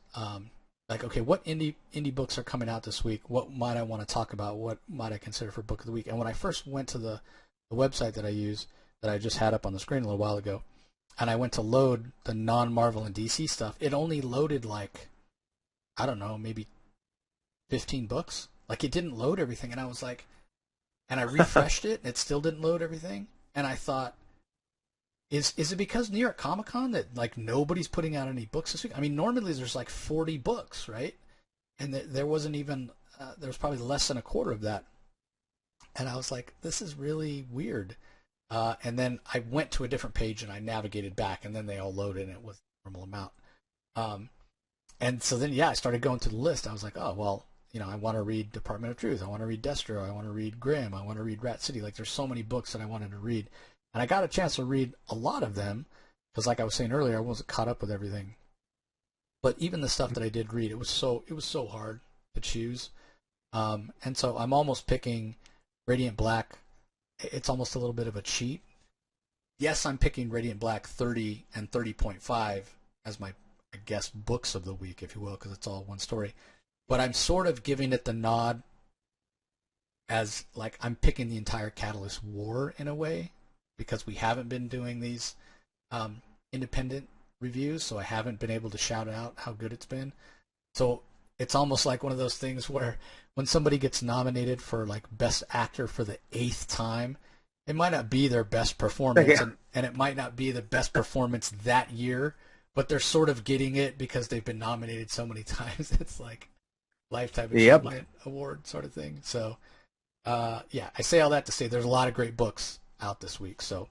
like, okay, what indie books are coming out this week? What might I want to talk about? What might I consider for book of the week? And when I first went to the website that I use, that I just had up on the screen a little while ago, and I went to load the non-Marvel and DC stuff, it only loaded like, I don't know, maybe 15 books. Like, it didn't load everything, and I was like, and I refreshed it, and it still didn't load everything, and I thought, is it because New York Comic Con that like nobody's putting out any books this week? I mean, normally there's like 40 books, right? And there wasn't even there was probably less than a quarter of that, and I was like, this is really weird. And then I went to a different page and I navigated back, and then they all loaded, and it was a normal amount. And so then, yeah, I started going through the list. I was like, oh, well, I want to read Department of Truth. I want to read Destro. I want to read Grimm. I want to read Rat City. Like, there's so many books that I wanted to read. And I got a chance to read a lot of them because, like I was saying earlier, I wasn't caught up with everything. But even the stuff that I did read, it was so hard to choose. And so I'm almost picking Radiant Black. It's almost a little bit of a cheat. Yes, I'm picking Radiant Black 30 and 30.5 as my, I guess, books of the week, if you will, because it's all one story. But I'm sort of giving it the nod as, like, I'm picking the entire Catalyst War in a way, because we haven't been doing these independent reviews, so I haven't been able to shout out how good it's been. So it's almost like one of those things where when somebody gets nominated for like Best Actor for the 8th time, it might not be their best performance, and it might not be the best performance that year, but they're sort of getting it because they've been nominated so many times. It's like Lifetime Achievement Award sort of thing. So, yeah, I say all that to say there's a lot of great books out this week. So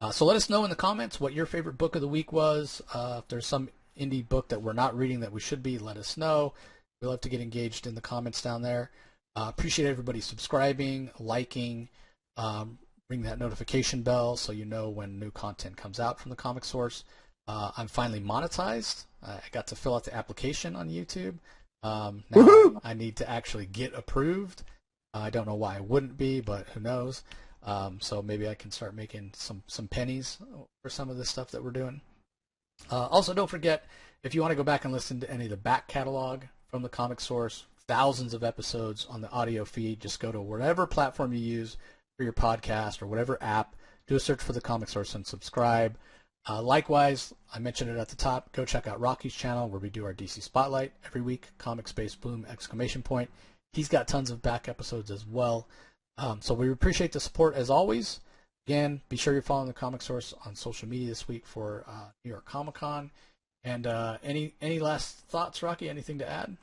let us know in the comments what your favorite book of the week was. If there's some indie book that we're not reading that we should be, let us know. We love to get engaged in the comments down there. Appreciate everybody subscribing, liking, ring that notification bell so you know when new content comes out from the Comic Source. I'm finally monetized. I got to fill out the application on YouTube. Now I need to actually get approved. I don't know why I wouldn't be, but who knows. So maybe I can start making some pennies for some of this stuff that we're doing. Also, don't forget, if you want to go back and listen to any of the back catalog from the Comic Source, thousands of episodes on the audio feed, just go to whatever platform you use for your podcast or whatever app, do a search for the Comic Source and subscribe. Likewise, I mentioned it at the top, go check out Rocky's channel where we do our DC Spotlight every week, Comic Space Boom! He's got tons of back episodes as well. So we appreciate the support as always. Again, be sure you're following the Comic Source on social media this week for New York Comic Con. And any last thoughts, Rocky? Anything to add?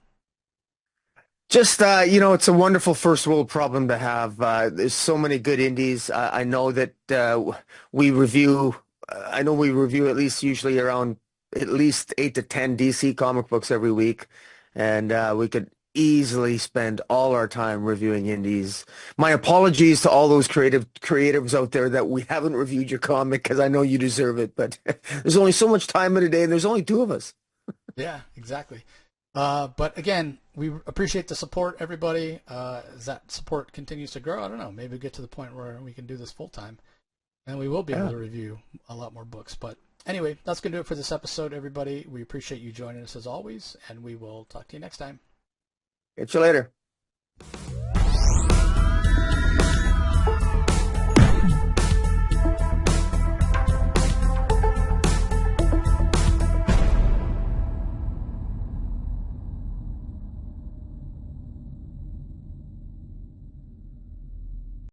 Just, it's a wonderful first world problem to have. There's so many good indies. I know that we review, I know we review at least usually around at least 8 to 10 DC comic books every week. And we could easily spend all our time reviewing indies. My apologies to all those creatives out there that we haven't reviewed your comic because I know you deserve it. But there's only so much time in a day and there's only two of us. Yeah, exactly. But again, we appreciate the support, everybody. As that support continues to grow, I don't know, maybe we get to the point where we can do this full time, and we will be able to review a lot more books. But anyway, that's going to do it for this episode, everybody. We appreciate you joining us as always, and we will talk to you next time. Catch you later.